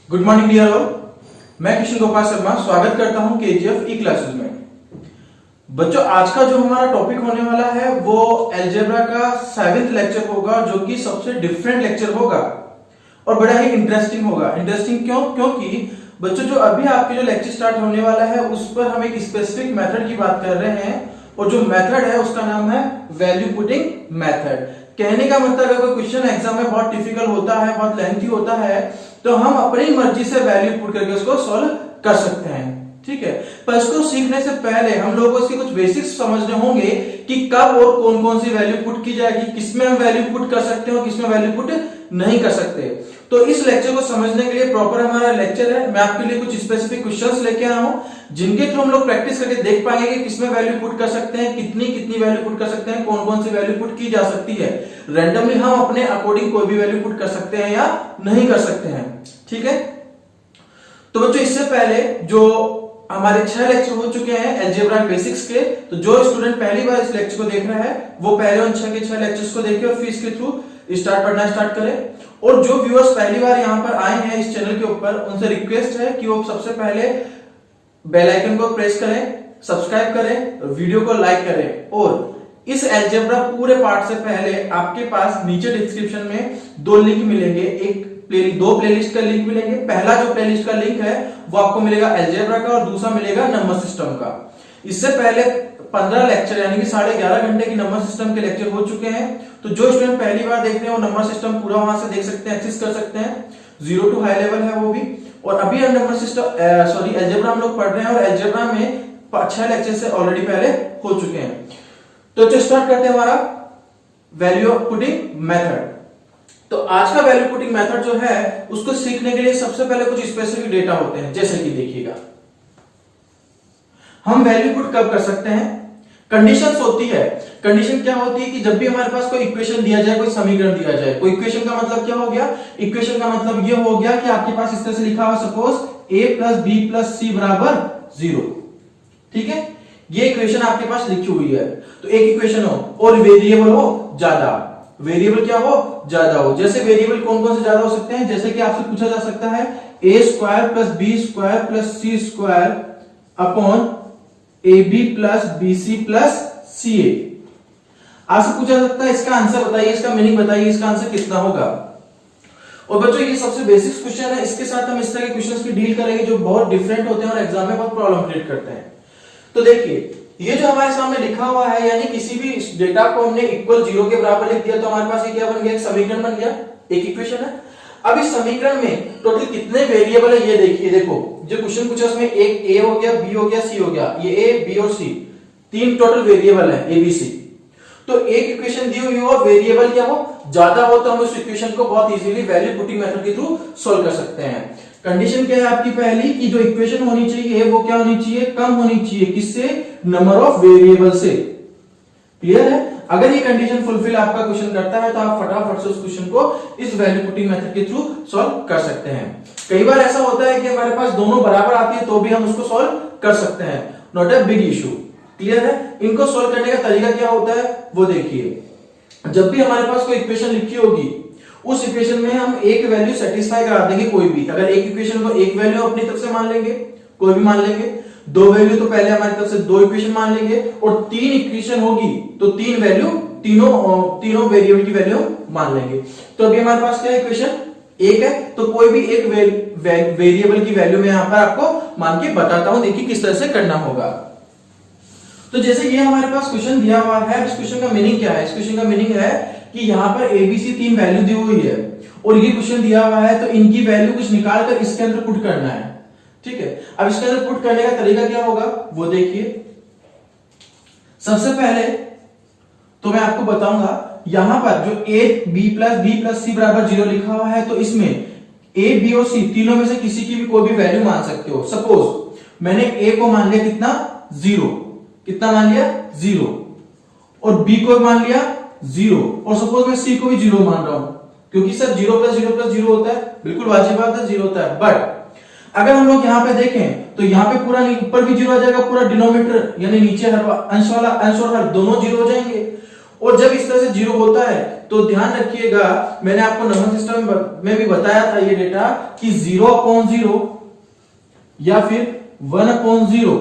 Good morning dear all. मैं किशन गोपाल शर्मा स्वागत करता हूं केजीएफ ई क्लासेस में। बच्चों, आज का जो हमारा टॉपिक होने वाला है वो अलजेब्रा का 7th लेक्चर होगा, जो कि सबसे डिफरेंट लेक्चर होगा और बड़ा ही इंटरेस्टिंग होगा। इंटरेस्टिंग क्यों? क्योंकि बच्चों जो अभी आपके जो लेक्चर स्टार्ट होने वाला है उस पर हम एक स्पेसिफिक मेथड की बात कर रहे हैं और जो मेथड है उसका नाम है वैल्यू पुटिंग मेथड। कहने का मतलब अगर कोई क्वेश्चन एग्जाम में बहुत डिफिकल्ट होता है, बहुत लेंथी होता है, तो हम अपनी मर्जी से वैल्यू पुट करके उसको सॉल्व कर सकते हैं। ठीक है, पर इसको सीखने से पहले हम लोगों को इसके कुछ बेसिक्स समझने होंगे कि कब और कौन कौन सी वैल्यू पुट की जाएगी, किसमें हम वैल्यू पुट कर सकते हैं और किसमें वैल्यू पुट नहीं कर सकते। तो इस लेक्चर को समझने के लिए प्रॉपर हमारा लेक्चर है। मैं आपके लिए कुछ स्पेसिफिक क्वेश्चंस लेके आया हूं जिनके थ्रू हम लोग प्रैक्टिस करके देख पाएंगे कि किसमें वैल्यू पुट कर सकते हैं, कितनी कितनी वैल्यू पुट कर सकते हैं, कौन कौन सी वैल्यू पुट की जा सकती है। रैंडमली हम अपने अकॉर्डिंग कोई भी वैल्यू पुट कर सकते हैं या नहीं कर सकते हैं। ठीक है, तो बच्चों इससे पहले जो हमारे 6 लेक्चर हो चुके हैं अलजेब्रा बेसिक्स के, तो जो स्टूडेंट पहली बार इस लेक्चर को देख रहा है वो पहले उन 6 के 6 लेक्चर्स को देखे और फिर इसके थ्रू पढ़ना स्टार्ट करें। और जो व्यूअर्स पहली बार यहां पर आए हैं इस चैनल के ऊपर, उनसे रिक्वेस्ट है कि वो सबसे पहले बेल आइकन को प्रेस करें, सब्सक्राइब करें, वीडियो को लाइक करें। और इस अलजेब्रा पूरे पार्ट से पहले आपके पास नीचे डिस्क्रिप्शन में 2 लिंक मिलेंगे, दो प्लेलिस्ट का लिंक मिलेंगे। पहला जो प्लेलिस्ट का लिंक है वो आपको मिलेगा अलजेब्रा का और दूसरा मिलेगा नंबर सिस्टम का। इससे पहले 15 लेक्चर यानी कि 11.5 घंटे की नंबर सिस्टम के लेक्चर हो चुके हैं। तो जो स्टूडेंट पहली बार देख रहे हैं वो नंबर सिस्टम पूरा वहां से देख सकते हैं, एक्सेस कर सकते हैं। 0 to हाई लेवल है वो भी। और अभी हम नंबर सिस्टम अलजेब्रा हम लोग पढ़ रहे हैं और अलजेब्रा में 6 लेक्चर से ऑलरेडी पहले हो चुके हैं। तो स्टार्ट करते हैं हमारा वैल्यू पुटिंग मेथड। तो आज का वैल्यू पुटिंग मेथड जो है उसको सीखने के लिए सबसे पहले कुछ स्पेसिफिक डेटा होते हैं, जैसे कि देखिएगा हम वैल्यू पुट कब कर सकते हैं। कंडीशंस होती है। कंडीशन क्या होती है कि जब भी हमारे पास कोई इक्वेशन दिया जाए, कोई समीकरण दिया जाए। कोई इक्वेशन का मतलब क्या हो गया? इक्वेशन का मतलब ये हो गया कि आपके पास इस तरह से लिखा हुआ सपोज a + b + c = 0। ठीक है, ये इक्वेशन आपके पास लिखी हुई है। तो एक इक्वेशन हो और वेरिएबल हो ज्यादा। वेरिएबल क्या हो? ज्यादा हो। जैसे वेरिएबल कौन कौन से ज्यादा हो सकते हैं? जैसे कि आपसे पूछा जा सकता है a² + b² + c² upon ab + bc + ca। आपसे पूछा सकता है इसका आंसर बताइए, इसका मीनिंग बताइए, इसका आंसर कितना होगा। और बच्चों ये सबसे बेसिक क्वेश्चन है। इसके साथ हम इस तरह के क्वेश्चंस की डील करेंगे जो बहुत डिफरेंट होते हैं और एग्जाम में बहुत प्रॉब्लम क्रिएट करते हैं। तो देखिए ये जो हमारे सामने लिखा हुआ है, यानी किसी भी डेटा को हमने इक्वल 0 के बराबर लिख दिया तो हमारे पास ये क्या बन गया? एक समीकरण बन गया, एक इक्वेशन है। अब इस समीकरण में टोटल कितने वेरिएबल है ये देखिए। देखो जो क्वेश्चन पूछा उसमें एक a हो गया, b हो गया, c हो गया। ये a, b और c 3 टोटल वेरिएबल है a, b, c। तो एक इक्वेशन दी हुई हो और वेरिएबल क्या हो? ज्यादा हो, तो हम उस इक्वेशन को बहुत इजीली वैल्यू पुटिंग मेथड के थ्रू सॉल्व कर सकते हैं। कंडीशन क्या है आपकी पहली कि जो इक्वेशन होनी चाहिए वो क्या होनी चाहिए? कम होनी चाहिए। किससे? नंबर ऑफ वेरिएबल से। क्लियर है? अगर ये कंडीशन फुलफिल आपका क्वेश्चन करता है तो आप फटाफट से उस क्वेश्चन को इस वैल्यू पुटिंग मेथड के थ्रू सॉल्व कर सकते हैं। कई बार ऐसा होता है कि हमारे पास दोनों बराबर आती है तो भी हम उसको सॉल्व कर सकते हैं। Not a big issue. Clear है? इनको सॉल्व करने का तरीका क्या होता है वो देखिए। जब भी हमारे पास कोई इक्वेशन लिखी होगी उस इक्वेशन में हम एक वैल्यू सेटिस्फाई करा देंगे कोई भी। अगर एक इक्वेशन को एक वैल्यू अपनी तरफ से मान लेंगे, कोई भी मान लेंगे। 2 वैल्यू तो पहले हमारी तरफ से 2 इक्वेशन मान लेंगे और 3 इक्वेशन होगी तो 3 वैल्यू तीनों वेरिएबल की वैल्यू मान लेंगे। तो अभी हमारे पास क्या इक्वेशन? एक है, तो कोई भी एक वेरिएबल की वैल्यू में यहां पर आपको मान के बताता हूं, देखिए किस तरह से करना होगा। तो जैसे ये हमारे पास क्वेश्चन दिया हुआ है, इस क्वेश्चन का मीनिंग क्या है? इस क्वेश्चन का मीनिंग है कि यहाँ पर ABC 3 वैल्यू दी हुई है और ये क्वेश्चन दिया हुआ है तो इनकी वैल्यू कुछ निकाल कर इसके अंदर पुट करना है। ठीक है, अब इसके अंदर पुट करने का तरीका क्या होगा वो देखिए। सबसे पहले तो मैं आपको बताऊंगा यहां पर जो a b + b + c = 0 लिखा हुआ है तो इसमें a, b और c तीनों में से किसी की भी कोई भी वैल्यू मान सकते हो। सपोज मैंने a को मान लिया कितना? 0। कितना मान लिया? 0। और b को मान लिया 0 और सपोज मैं c को भी 0 मान रहा हूं क्योंकि सर 0 + 0 + 0 होता है। बिल्कुल वाजिब बात है, 0 होता है। बट अगर हम लोग यहां पे देखें तो यहां पे पूरा ऊपर भी 0 आ जाएगा, पूरा डिनोमिनेटर यानी नीचे हर अंश वाला अंश और हर दोनों 0 हो जाएंगे। और जब इस तरह से जीरो होता है तो ध्यान रखिएगा, मैंने आपको नंबर सिस्टम में भी बताया था ये डेटा कि 0/0 या फिर 1/0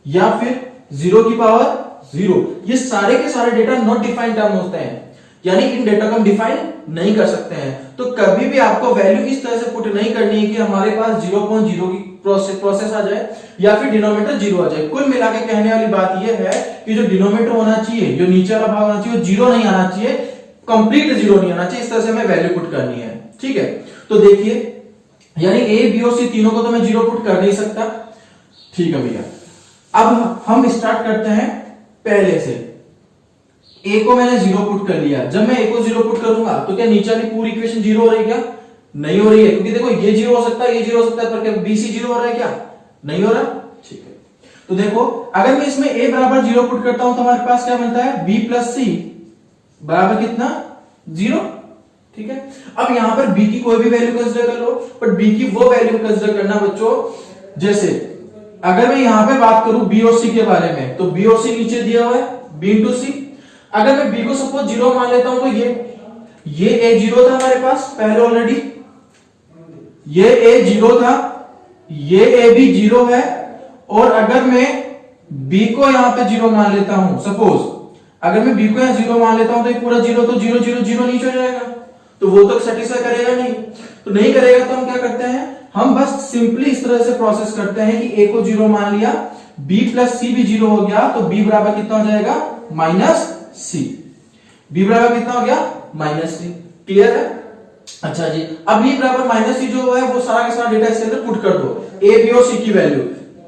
या फिर 0 ये सारे के सारे डेटा नॉट डिफाइंड टर्म होते हैं, यानी इन डेटा को हम डिफाइन नहीं कर सकते हैं। तो कभी भी आपको वैल्यू इस तरह से पुट नहीं करनी है कि हमारे पास 0.0 की प्रोसेस आ जाए या फिर डिनोमिनेटर 0 आ जाए। कुल मिला के कहने वाली बात यह है कि जो डिनोमिनेटर होना चाहिए, जो नीचे वाला भाग होना चाहिए, वो 0 नहीं आना चाहिए, कंप्लीट 0 नहीं आना चाहिए। इस तरह से हमें वैल्यू पुट करनी है, ठीक है। तो देखिए, यानी ए, बी और सी तीनों को तो मैं 0 पुट कर नहीं सकता, ठीक है भैया। अब हम स्टार्ट करते हैं पहले से। ए को मैंने 0 पुट कर लिया। जब मैं ए को 0 पुट करूंगा तो क्या नीचे वाली पूरी इक्वेशन 0 हो रही है क्या? नहीं हो रही है, क्योंकि देखो ये 0 हो सकता है, ये 0 हो सकता है, पर क्या BC 0 हो रहा है क्या? नहीं हो रहा, ठीक है। तो देखो, अगर मैं इसमें a बराबर 0 पुट करता हूं तो हमारे पास क्या बनता है? b प्लस सी बराबर कितना? 0, ठीक है। अब यहां पर b की कोई भी वैल्यू कंसीडर कर लो, बट b की वो वैल्यू कंसीडर करना बच्चों, जैसे अगर मैं यहां पे बात करूं b और c के बारे में, तो b और c नीचे दिया हुआ है, b इंटू सी। अगर मैं b को सपोज 0 मान लेता हूं तो ये a 0 था हमारे पास पहले ऑलरेडी, ये a 0 था, ये a भी 0 है, और अगर मैं b को यहां पे 0 मान लेता हूं, सपोज अगर मैं b को यहां 0 मान लेता हूं तो ये पूरा 0 तो 0 0 0 नीचे हो जाएगा, तो वो तो सेटिस्फाई करेगा नहीं। तो नहीं करेगा तो हम क्या करते हैं, हम बस सिंपली इस तरह से प्रोसेस करते हैं कि a को 0 मान लिया, b प्लस सी भी 0 हो गया, तो b बराबर कितना हो जाएगा? माइनस सी। b बराबर कितना हो गया? माइनस सी। क्लियर है? अच्छा जी, अब b बराबर माइनस सी जो है वो सारा का सारा डेटा इसके अंदर पुट कर दो। a, b और c की वैल्यू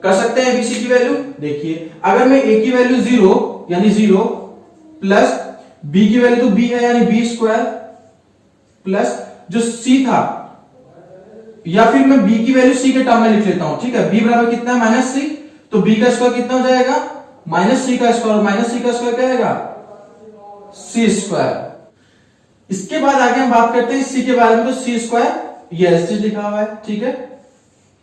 कर सकते हैं, bc की वैल्यू देखिए, अगर मैं a की वैल्यू 0 यानी 0 प्लस b की वैल्यू तो b है यानी b स्क्वायर प्लस जो c था, या फिर मैं b की वैल्यू c के टर्म में लिख लेता हूं, ठीक है। b बराबर कितना है? माइनस सी। तो b का स्क्वायर कितना हो जाएगा? माइनस सी का स्क्वायर, माइनस सी का स्क्वायर क्या आएगा? सी स्क्वायर। इसके बाद आगे हम बात करते हैं सी के बारे में, तो सी स्क्वायर ये ऐसे लिखा हुआ है, ठीक है,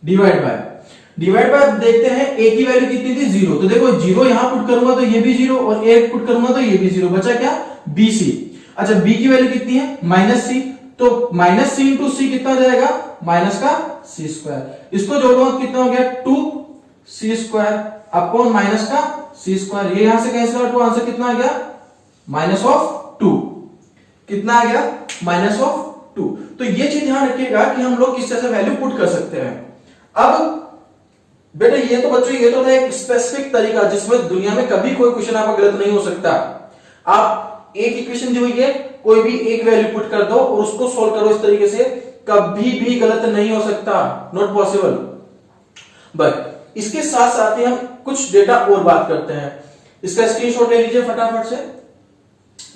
डिवाइड बाय देखते हैं a की वैल्यू कितनी थी? 0। तो देखो 0 यहां पुट करूंगा तो ये भी 0, और a पुट करूंगा तो ये भी 0, बचा क्या? bc। अच्छा, b की वैल्यू कितनी है? माइनस सी। तो माइनस सी इंटू सी कितना हो जाएगा? माइनस का सी स्क्वायर। इसको जोड़ूंगा कितना हो गया? 2c स्क्वायर अपॉन माइनस का सी स्क्वायर। ये यहां से कैंसिल आउट हुआ, आंसर कितना आ गया? Minus of 2। कितना आ गया? Minus of 2। तो ये चीज ध्यान रखिएगा कि हम लोग इस तरह से वैल्यू पुट कर सकते हैं। अब बेटा ये तो बच्चों ये तो था एक स्पेसिफिक तरीका जिसमें दुनिया में कभी कोई क्वेश्चन आपका गलत नहीं हो सकता। आप एक इक्वेशन दी हुई है, कोई भी एक वैल्यू पुट कर दो और उसको सोल्व करो इस तरीके से, कभी भी गलत नहीं हो सकता, नॉट पॉसिबल। बट इसके साथ साथ ही हम कुछ डेटा और बात करते हैं। इसका स्क्रीनशॉट ले लीजिए फटाफट से।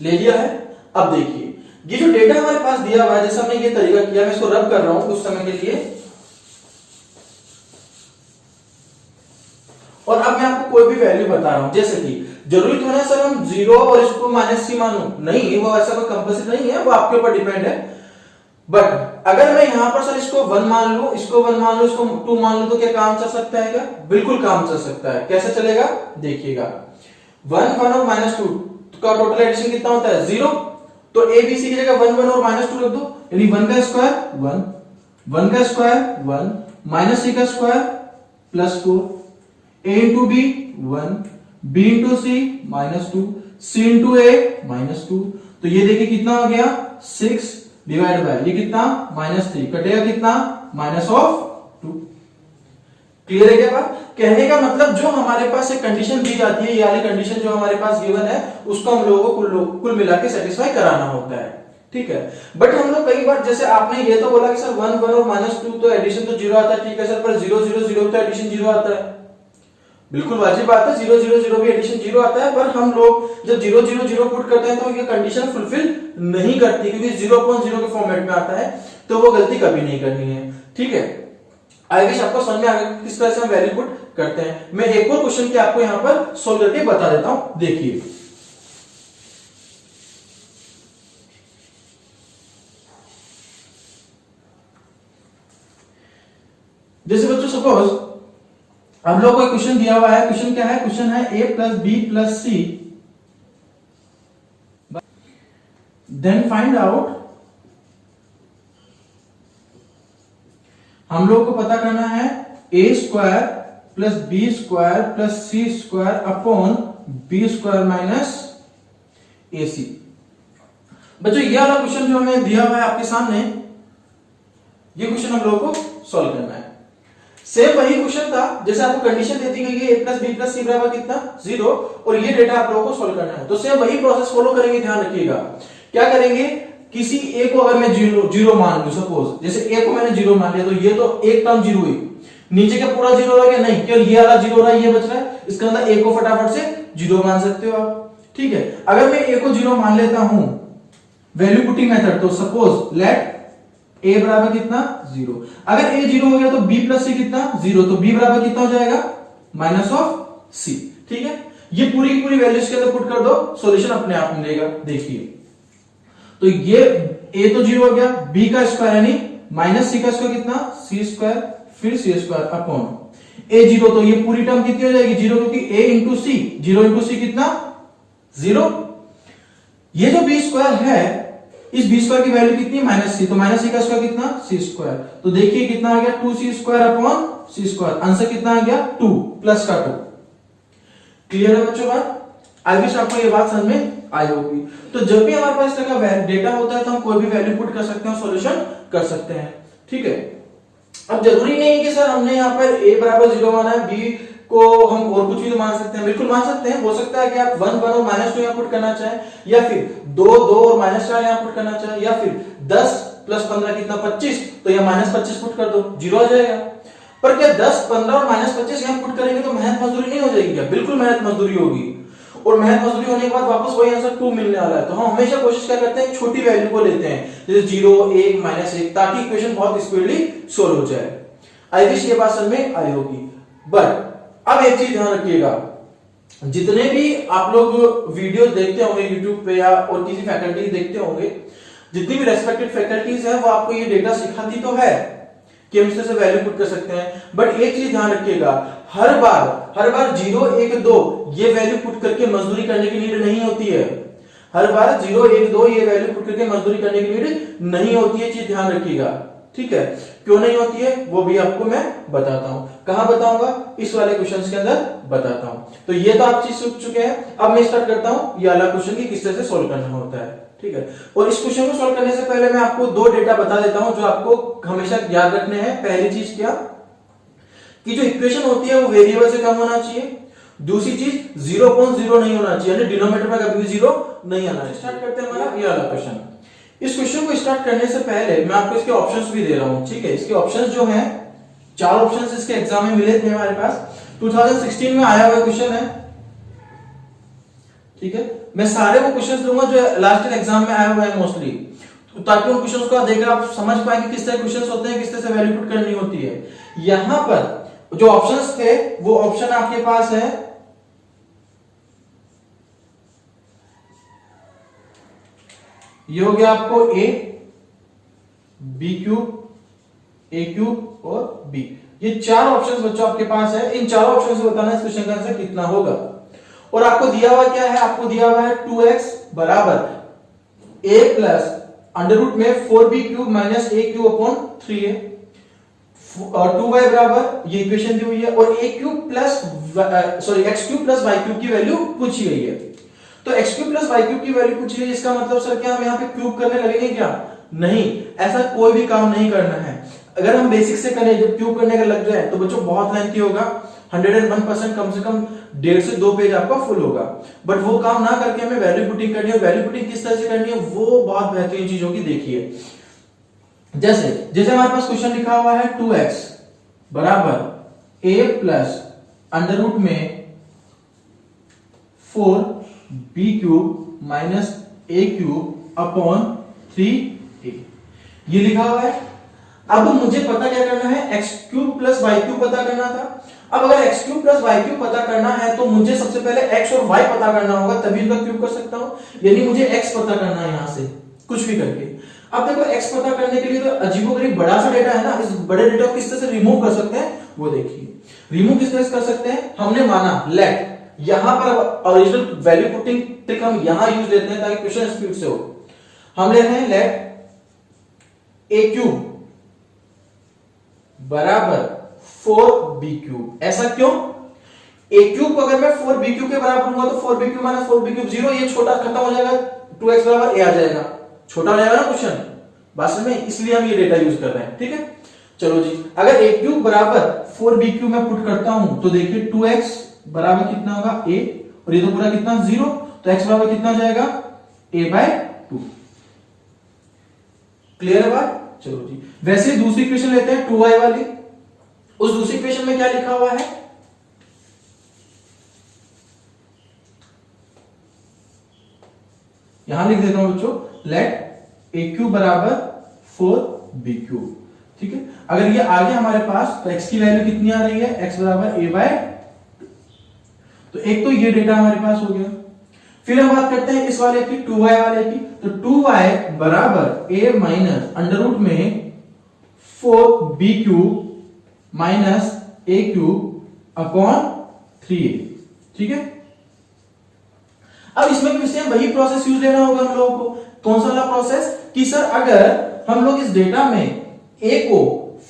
ले लिया है? अब देखिए, ये जो डेटा हमारे पास दिया हुआ है, जैसे हमने ये तरीका किया, मैं इसको रब कर रहा हूं कुछ समय के लिए, और अब मैं आपको कोई भी वैल्यू बता रहा हूं, जैसे कि जरूरी थोड़ा सर हम 0 और इसको माइनस सी मानूं, नहीं, वो ऐसा कोई कंपल्सरी नहीं है, वो आपके ऊपर डिपेंड है। बट अगर मैं यहां पर सर इसको 1 मान लूं, इसको 1 मान लूं, इसको 2 मान लूं, तो क्या काम चल सकता है क्या? बिल्कुल काम चल सकता है। कैसे चलेगा? देखिएगा, 1 1 और -2 का टोटल एडिशन कितना होता है? 0। तो a b c की जगह 1 1 और -2 रख दो, यानी 1 का स्क्वायर 1, 1 का स्क्वायर 1, माइनस c का square plus 4, a into b 1, b into c -2, c into a -2। तो ये देखिए कितना हो गया? 6 डिवाइड बाय ये कितना? -3, कटेगा कितना? Minus of 2। क्लियर है क्या बात? कहने का मतलब जो हमारे पास एक कंडीशन दी जाती है, ये वाली कंडीशन जो हमारे पास गिवन है, उसको हम लोगों को कुल मिला के सेटिस्फाई कराना होता है, ठीक है। बट हम लोग कई बार, जैसे आपने ये तो बोला कि सर 1 1 और -2 तो एडिशन तो 0 आता है, ठीक है सर, पर 0 0 0 तो एडिशन 0 आता है। बिल्कुल वाजिब बात है, 0 0 0 भी एडिशन 0 आता है, पर हम लोग जब 0 0 0 पुट करते हैं तो ये कंडीशन फुलफिल नहीं करती, क्योंकि 0.0 के फॉर्मेट में आता है, तो वो गलती कभी नहीं करनी है, ठीक है। आई विश आपको समझ में आ गया किस तरह से हम वैल्यू पुट करते हैं। मैं एक और क्वेश्चन के आपको यहां पर सोल्व करके बता देता हूं, देखिए। जैसे बच्चों सपोज हम लोग को एक क्वेश्चन दिया हुआ है, क्वेश्चन क्या है? क्वेश्चन है a plus B plus C then find out, हम लोग को पता करना है A square plus B square plus C square upon B square minus A C. बच्चों ये वाला क्वेश्चन जो हमें दिया हुआ है आपके सामने, ये क्वेश्चन हम लोगों को सॉल्व करना है। सेम वही क्वेश्चन था जैसे आपको कंडीशन देती गई है a प्लस बी प्लस सी बराबर कितना 0, और ये डेटा आप लोगों को सॉल्व करना है। तो सेम वही प्रोसेस फॉलो करेंगे, ध्यान रखिएगा। क्या करेंगे, किसी a को अगर मैं जीरो मान लूं, सपोज जैसे a को मैंने 0 मान लिया, तो ये तो एक टर्म 0 हुई, नीचे का पूरा 0 हो गया नहीं, केवल ये वाला 0 हो रहा है, ये बच रहा है। इसका मतलब a को फटाफट से 0 मान सकते हो आप, ठीक है। अगर मैं a को 0 मान लेता हूं वैल्यू पुटिंग मेथड, तो सपोज लेट a बराबर कितना 0। अगर a 0 हो गया तो b प्लस सी कितना 0, तो b बराबर कितना हो जाएगा माइनस ऑफ c, ठीक है। ये पूरी की पूरी वैल्यूज के अंदर पुट कर दो, सॉल्यूशन अपने आप मिलेगा। देखिए तो ये a तो 0 हो गया, b का स्क्वायर यानी माइनस c का स्क्वायर कितना c स्क्वायर, फिर c स्क्वायर अपॉन a 0, तो ये पूरी टर्म कितनी हो जाएगी 0, क्योंकि a इंटू सी, 0 इंटू सी कितना 0। ये जो b स्क्वायर है, इस बी स्क्वायर की वैल्यू कितनी माइनस सी, तो माइनस सी का स्क्वायर कितना सी स्क्वायर। तो देखिए कितना आ गया 2c स्क्वायर अपॉन सी स्क्वायर, आंसर कितना आ गया 2 प्लस का 2। क्लियर है बच्चों बात? आई विश आपको ये बात समझ में आई होगी। तो जब भी हमारे पास इस तरह का डेटा होता है तो हम कोई भी वैल्यू पुट कर सकते हैं और सॉल्यूशन कर सकते हैं, ठीक है। अब जरूरी नहीं है कि सर हमने यहाँ पर a बराबर 0 माना है, b को हम और कुछ भी तो मान सकते हैं, बिल्कुल मान सकते हैं। हो सकता है कि आप 1 1 और -2 यहाँ पुट करना चाहें, या फिर 2 2 और -4 यहाँ पुट करना चाहें, या फिर 10 प्लस 15 कितना 25, तो यहाँ -25 पुट कर दो, 0 आ जाएगा। पर क्या 10 15 और -25 यहाँ पुट करेंगे तो मेहनत मजदूरी नहीं हो जाएगी क्या? बिल्कुल मेहनत मजदूरी होगी, और मेहनत मजदूरी होने के बाद वापस वही आंसर 2 मिलने वाला है। तो हम हमेशा कोशिश क्या करते हैं, छोटी वैल्यू को लेते हैं, जैसे 0 1 -1, ताकि इक्वेशन बहुत स्पीडली सोल्व हो जाए। आई विश ये बात समझ में आई होगी। बट अब एक चीज ध्यान रखिएगा, जितने भी आप लोग वीडियोस देखते होंगे YouTube पे या और किसी फैकल्टी देखते होंगे, जितनी भी रेस्पेक्टेड फैकल्टीज है वो आपको ये डेटा सिखाती तो है कि हम इस तरह से वैल्यू पुट कर सकते हैं। बट एक चीज ध्यान रखिएगा, हर बार 0 1 2 ये वैल्यू पुट करके मजदूरी करने की नीड नहीं होती है। हर बार 0 1 2 ये वैल्यू पुट करके मजदूरी करने की नीड नहीं होती है, चीज ध्यान रखिएगा, ठीक है। क्यों नहीं होती है वो भी आपको मैं बताता हूं। कहां बताऊंगा? इस वाले क्वेश्चंस के अंदर बताता हूं। तो ये तो आप चीज सीख चुके हैं। अब मैं स्टार्ट करता हूं ये वाला क्वेश्चन की किस तरह से सोल्व करना होता है, ठीक है। और इस क्वेश्चन को सोल्व करने से पहले मैं आपको 2 डेटा बता देता हूं जो आपको हमेशा याद रखने हैं। पहली चीज क्या, कि जो इक्वेशन होती है वो वेरिएबल से कम होना चाहिए। दूसरी चीज 0.0 नहीं होना चाहिए, यानी डिनोमिनेटर में कभी भी 0 नहीं आना है। स्टार्ट करते हैं हमारा ये वाला क्वेश्चन। इस क्वेश्चन को स्टार्ट करने से पहले मैं आपको इसके ऑप्शंस भी दे रहा हूं, ठीक है। इसके ऑप्शंस जो हैं, 4 ऑप्शंस इसके एग्जाम में मिले थे हमारे पास, 2016 में आया हुआ क्वेश्चन है, ठीक है। मैं सारे वो क्वेश्चंस दूंगा जो लास्ट ईयर एग्जाम में आए हुए हैं मोस्टली, तो ताकि उन क्वेश्चंस को देखकर आप समझ पाए कि किस तरह क्वेश्चंस होते हैं, किस तरह से वैल्यू पुट करनी होती है। यहां पर जो ऑप्शंस थे वो ऑप्शन आपके पास है, ये हो गया आपको a, b cube, a cube और b। ये 4 ऑप्शंस बच्चों आपके पास है। इन 4 ऑप्शन से बताना इस क्वेश्चन का आंसर कितना होगा। और आपको दिया हुआ क्या है, आपको दिया हुआ है 2x बराबर a प्लस अंडर रूट में 4b cube minus a cube upon 3a, और 2y बराबर ये इक्वेशन दी हुई है, और a cube plus x cube plus y cube की वैल्यू पूछी गई है। तो x cube plus y cube की वैल्यू पूछी गई, इसका मतलब सर क्या हम यहाँ पे क्यूब करने लगेंगे क्या? नहीं, ऐसा कोई भी काम नहीं करना है। अगर हम बेसिक से करें, जब क्यूब करने का लग जाए तो बच्चों बहुत लेंथी होगा, 101% कम से कम 1.5 से 2 पेज आपका फुल होगा। बट वो काम ना करके हमें वैल्यू पुटिंग करनी है। वैल्यू पुटिंग किस तरह से करनी है वो बहुत बेहतरीन चीजों की देखिए। जैसे हमारे पास क्वेश्चन लिखा हुआ है 2x बराबर a प्लस अंडर रूट में 4b cube minus a cube upon 3a, ये लिखा हुआ है। अब मुझे पता क्या करना है, x cube plus y cube पता करना था। अब अगर x cube plus y cube पता करना है तो मुझे सबसे पहले x और y पता करना होगा, तभी इनका क्यूब कर सकता हूं। यानी मुझे x पता करना है यहां से कुछ भी करके। अब देखो x पता करने के लिए तो अजीबोगरीब बड़ा सा डेटा है ना, इस बड़े डेटा को किस तरह से रिमूव कर सकते हैं वो देखिए। रिमूव किस तरह से कर सकते हैं, हमने माना लेट, यहां पर ओरिजिनल वैल्यू पुटिंग ट्रिक हम यहां यूज लेते हैं ताकि क्वेश्चन स्पीड से हो। हम ले रहे हैं लेट ए क्यूब बराबर 4b क्यूब। ऐसा क्यों? ए क्यूब को अगर मैं 4b क्यूब के बराबर लूंगा तो 4b cube minus 4b cube 0, ये छोटा खत्म हो जाएगा, 2x बराबर a आ जाएगा, छोटा हो जाएगा ना क्वेश्चन, बात में, इसलिए हम ये डेटा यूज कर रहे हैं। ठीक है, चलो जी, अगर ए क्यूब बराबर 4b क्यूब मैं पुट करता हूं तो देखिए 2x बराबर कितना होगा a, और ये तो पूरा कितना 0, तो x बराबर कितना हो जाएगा a/2। क्लियर है बात? चलो जी, वैसे दूसरी इक्वेशन लेते हैं 2y वाली। उस दूसरी इक्वेशन में क्या लिखा हुआ है? यहां लिख देता हूं बच्चों, लेट ए क्यूब बराबर 4b क्यूब। ठीक है, अगर ये आ गया हमारे पास तो x की वैल्यू कितनी आ रही है? x बराबर a/2। तो एक तो ये डेटा हमारे पास हो गया। फिर हम बात करते हैं इस वाले की, 2y वाले की। तो 2y बराबर a माइनस अंडर रूट में 4b cube minus a cube upon 3a। ठीक है, अब इसमें भी सेम वही प्रोसेस यूज लेना होगा हम लोगों को। कौन सा वाला प्रोसेस? कि सर अगर हम लोग इस डेटा में a को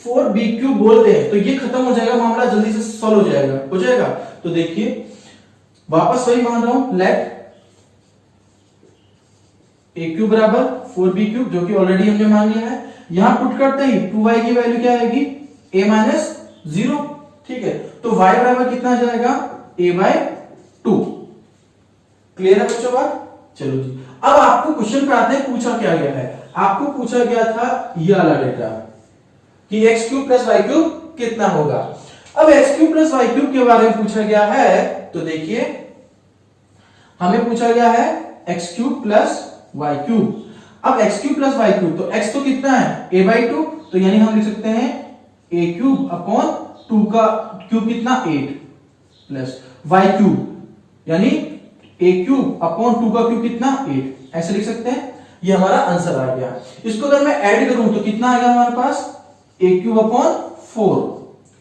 4b क्यूब बोलते हैं तो ये खत्म हो जाएगा, मामला जल्दी से सॉल्व हो जाएगा। तो देखिए वापस वही मान रहा हूं, लेट a क्यूब बराबर 4b क्यूब, जो कि ऑलरेडी हमने मान लिया है। यहां पुट करते ही 2y की वैल्यू क्या आएगी? a minus 0। ठीक है, तो y बराबर कितना आ जाएगा? a/2। क्लियर है बच्चों बात? चलो जी, अब आपको क्वेश्चन पे आते हैं, पूछा क्या गया है? आपको पूछा गया था ये वाला डेटा कि x cube plus y cube कितना होगा। अब x cube plus y cube के बारे में पूछा गया है, तो देखिए हमें पूछा गया है x cube plus y cube. अब x cube plus y cube, तो x तो कितना है? a/2, तो यानी हम लिख सकते हैं a क्यूब अपॉन 2 का क्यूब कितना? 8 प्लस वाई क्यूब यानी a क्यूब अपॉन 2 का क्यूब कितना? 8। ऐसे लिख सकते हैं, ये हमारा आंसर आ गया। इसको अगर मैं ऐड करूं तो कितना आएगा हमारे पास? a cube upon 4।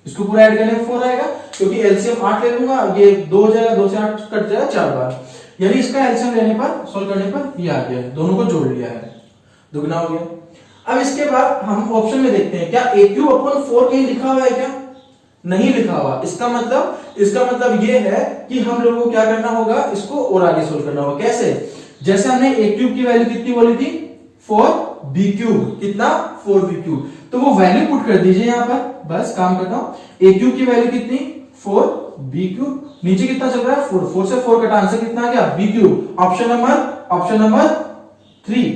इसको पूरा ऐड करने में 4 आएगा, क्योंकि एलसीएम 8 ले लूंगा, ये 2 हो जाएगा, 2 से 8 कट जाएगा 4 बार, यानी इसका एलसीएम लेने पर, सॉल्व करने पर ये आ गया है, दोनों को जोड़ लिया है, दुगना हो गया। अब इसके बाद हम ऑप्शन में देखते हैं, क्या a क्यूब अपॉन 4 कहीं लिखा हुआ है क्या? नहीं लिखा हुआ। इसका मतलब ये है कि हम लोगों को क्या करना होगा, इसको और आगे सोल्व करना होगा। कैसे? जैसे हमने a क्यूब की वैल्यू कितनी बोली थी? 4b क्यूब, कितना? 4b क्यूब, तो वो वैल्यू पुट कर दीजिए यहां पर, बस काम करता हूं। a क्यूब की वैल्यू कितनी? 4b क्यूब, नीचे कितना चल रहा है? 4, 4 से 4 कटा, आंसर कितना आ गया? b cube. Option number 3।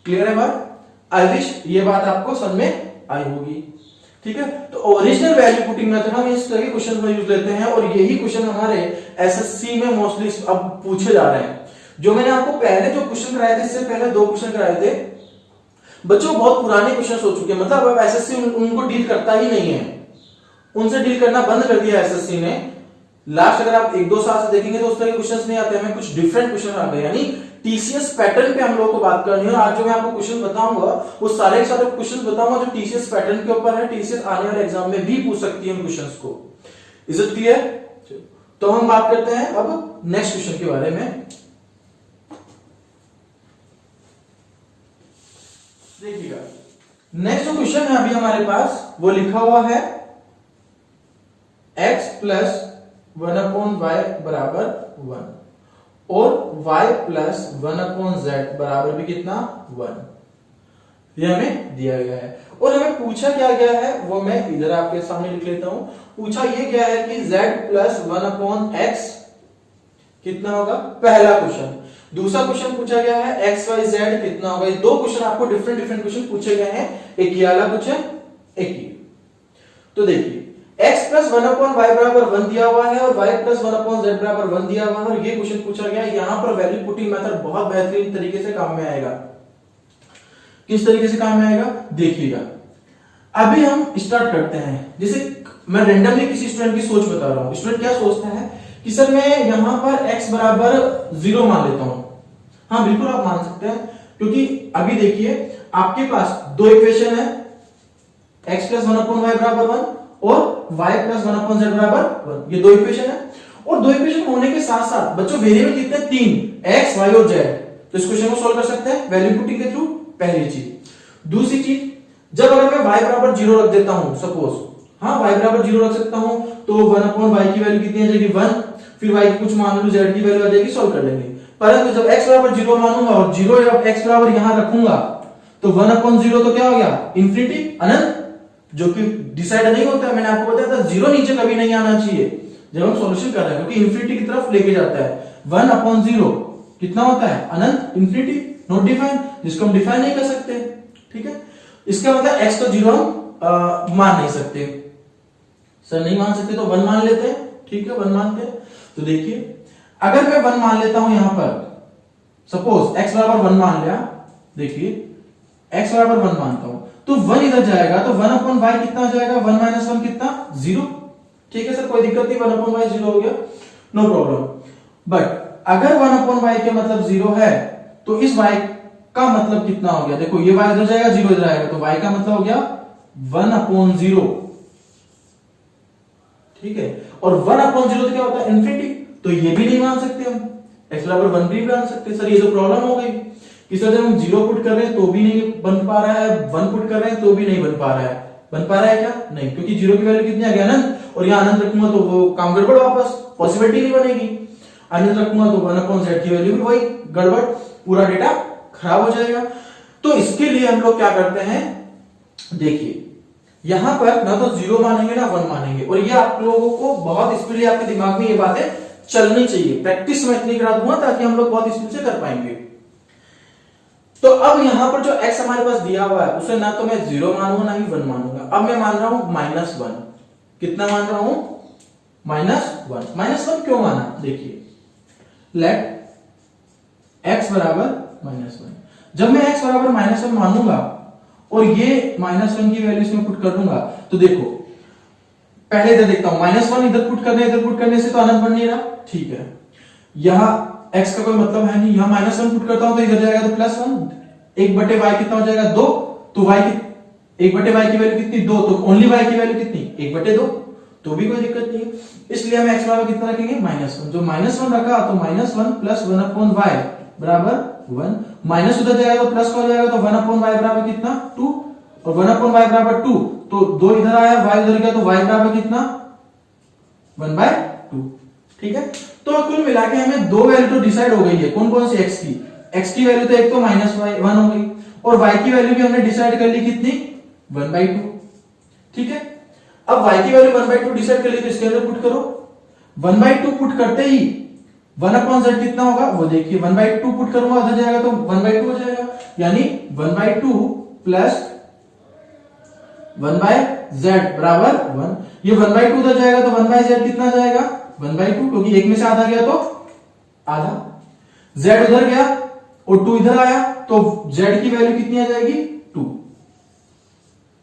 Clear है बात? आई विश ये बात आपको समझ में आई होगी। ठीक है, तो ओरिजिनल वैल्यू पुटिंग मेथड हम इस तरह के क्वेश्चन में यूज लेते हैं, और यही क्वेश्चन हमारे एसएससी में मोस्टली अब पूछे जा रहे हैं। जो मैंने आपको पहले जो क्वेश्चन कराए थे, इससे पहले 2 क्वेश्चन कराए थे बच्चों, बहुत पुराने क्वेश्चन हो चुके हैं, मतलब अब एसएससी उनको डील करता ही नहीं है, उनसे डील करना बंद कर दिया एसएससी ने। लास्ट अगर आप 1-2 साल से देखेंगे तो उस तरह के क्वेश्चंस नहीं आते, हमें कुछ डिफरेंट क्वेश्चन आ गए, यानी टीसीएस पैटर्न पे हम लोग को बात करनी है। आज जो मैं आपको क्वेश्चन बताऊंगा वो सारे के सारे क्वेश्चन बताऊंगा जो टीसीएस पैटर्न के ऊपर है, टीसीएस आने वाले एग्जाम में भी पूछ सकती है उन क्वेश्चंस को। Is it clear? तो हम बात करते हैं अब नेक्स्ट क्वेश्चन के बारे में। देखिएगा, नेक्स्ट जो क्वेश्चन है अभी हमारे पास वो लिखा हुआ है x प्लस 1/y बराबर 1 और y प्लस 1/z बराबर भी कितना? 1। ये हमें दिया गया है, और हमें पूछा क्या गया है वो मैं इधर आपके सामने लिख लेता हूं। पूछा ये गया है कि z प्लस 1/x कितना होगा? पहला क्वेश्चन। दूसरा क्वेश्चन पूछा गया है x y z कितना होगा? ये 2 क्वेश्चन आपको डिफरेंट क्वेश्चन पूछे गए हैं, एक ये वाला क्वेश्चन, एक ये। तो देखिए x प्लस 1/y बराबर 1 दिया हुआ है और y प्लस 1/z बराबर 1 दिया हुआ है, और ये क्वेश्चन पूछा गया है। यहां पर वैल्यू पुटिंग मेथड बहुत बेहतरीन तरीके से काम में आएगा। किस तरीके से काम में आएगा देखिएगा। अभी हम स्टार्ट करते हैं, जैसे मैं रेंडमली किसी स्टूडेंट की सोच बता रहा हूं। स्टूडेंट क्या सोचता है कि सर मैं यहां पर x बराबर 0 मान लेता हूं। हाँ बिल्कुल आप मान सकते हैं, क्योंकि अभी देखिए आपके पास 2 इक्वेशन है, x प्लस 1/y बराबर 1 और y प्लस 1/z बराबर 1। ये 2 इक्वेशन है, और 2 इक्वेशन होने के साथ साथ बच्चों वेरिएबल कितने? 3, x y और z। तो इस क्वेश्चन को सोल्व कर सकते हैं वैल्यू पुटिंग के थ्रू, पहली चीज। दूसरी चीज, जब अगर मैं y बराबर 0 रख देता हूं सपोज, हाँ y बराबर 0 रख सकता हूं, तो 1/y की वैल्यू कितनी आ जाएगी 1, फिर y की कुछ मान लो z की वैल्यू आ जाएगी, सॉल्व कर लेंगे। परंतु जब x बराबर 0 मानूंगा और 0 या x बराबर यहां रखूंगा तो 1/0 तो क्या हो गया इंफिनिटी, अनंत, जो कि डिसाइड नहीं होता है। मैंने आपको बताया था 0 नीचे कभी नहीं आना चाहिए जब हम सॉल्यूशन कर रहे हैं, क्योंकि इंफिनिटी की तरफ लेके जाता है। 1/0 कितना होता है अनंत, इंफिनिटी, नॉट डिफाइन, जिसको हम डिफाइन नहीं कर सकते, ठीक है। इसका मतलब x तो 0 हम मान नहीं सकते, सर नहीं मान सकते तो 1 मान लेते हैं, ठीक है 1 मानते हैं। तो देखिए अगर मैं 1 मान लेता हूं यहां पर, सपोज x बराबर 1 मान लिया, देखिए x बराबर 1 मानता हूं तो 1 इधर जाएगा तो 1/y कितना हो जाएगा, 1 - 1 कितना 0, ठीक है सर कोई दिक्कत नहीं, 1/y 0 हो गया, नो प्रॉब्लम। बट अगर 1/y के मतलब 0 है तो इस y का मतलब कितना हो गया, देखो ये y इधर जाएगा 0 इधर आएगा, तो y का मतलब हो गया 1/0, ठीक है। और 1/0 तो क्या होता है इंफिनिटी, तो ये भी नहीं मान सकते हम, x बराबर 1 भी मान सकते। सर ये तो प्रॉब्लम हो गई कि सर जब हम 0 पुट कर रहे हैं तो भी नहीं बन पा रहा है, 1 पुट कर रहे हैं तो भी नहीं बन पा रहा है, बन पा रहा है क्या, नहीं, क्योंकि 0 की वैल्यू कितनी आ गई अनंत, और यहाँ अनंत रखूंगा तो वो काम गड़बड़, वापस पॉसिबिलिटी नहीं बनेगी। अनंत रखूंगा तो 1/z की वैल्यू भी वही गड़बड़, पूरा डेटा खराब हो जाएगा। तो इसके लिए हम लोग क्या करते हैं, देखिए यहां पर ना तो 0 मानेंगे ना 1 मानेंगे, और ये आप लोगों को बहुत स्पीडली आपके दिमाग में ये बातें चलनी चाहिए। प्रैक्टिस मैं इतनी करा दूंगा ताकि हम लोग बहुत स्पीड से कर पाएंगे। तो अब यहां पर जो x हमारे पास दिया हुआ है उसे ना तो मैं 0 मानूंगा ना ही 1 मानूंगा, अब मैं मान रहा हूं -1, कितना मान रहा हूं -1 क्यों माना, देखिए लेट x बराबर -1, जब मैं x बराबर -1 मानूंगा और ये -1 की वैल्यू इसमें पुट कर दूंगा, तो देखो पहले इधर देखता हूं, -1 इधर पुट करने से तो अनंत बन नहीं रहा, ठीक है। यहां x का कोई मतलब है नहीं, यहां -1 पुट करता हूं तो इधर जाएगा तो +1, 1/y कितना हो जाएगा 2, तो y की 1/y की वैल्यू कितनी 2, तो ओनली y की वैल्यू कितनी 1/2, तो भी कोई दिक्कत नहीं है। इसलिए हम x बराबर कितना रखेंगे -1, जो -1 रखा तो -1 + 1/y बराबर 1, माइनस उधर जाएगा तो प्लस हो जाएगा, तो 1/y बराबर कितना 2, और 1/y बराबर 2, तो 2 इधर आया y उधर गया तो y बराबर कितना 1/2, ठीक है। तो कुल मिला के हमें दो वैल्यू तो डिसाइड हो गई है, कौन कौन सी x की वैल्यू तो एक तो -1 हो गई, और y की वैल्यू भी हमने डिसाइड कर ली कितनी 1/2, ठीक है। अब y की वैल्यू 1/2 डिसाइड कर ली तो इसके अंदर पुट करो, 1/2 पुट करते ही 1/z कितना होगा वो देखिए, 1/2 पुट करूंगा उधर जाएगा तो 1/2 हो जाएगा, यानी 1/2 प्लस 1/z बराबर 1, ये 1/2 उधर जाएगा तो 1/z कितना जाएगा 1/2, क्योंकि एक में से आधा गया तो आधा, z उधर गया और 2 इधर आया तो z की वैल्यू कितनी आ जाएगी 2,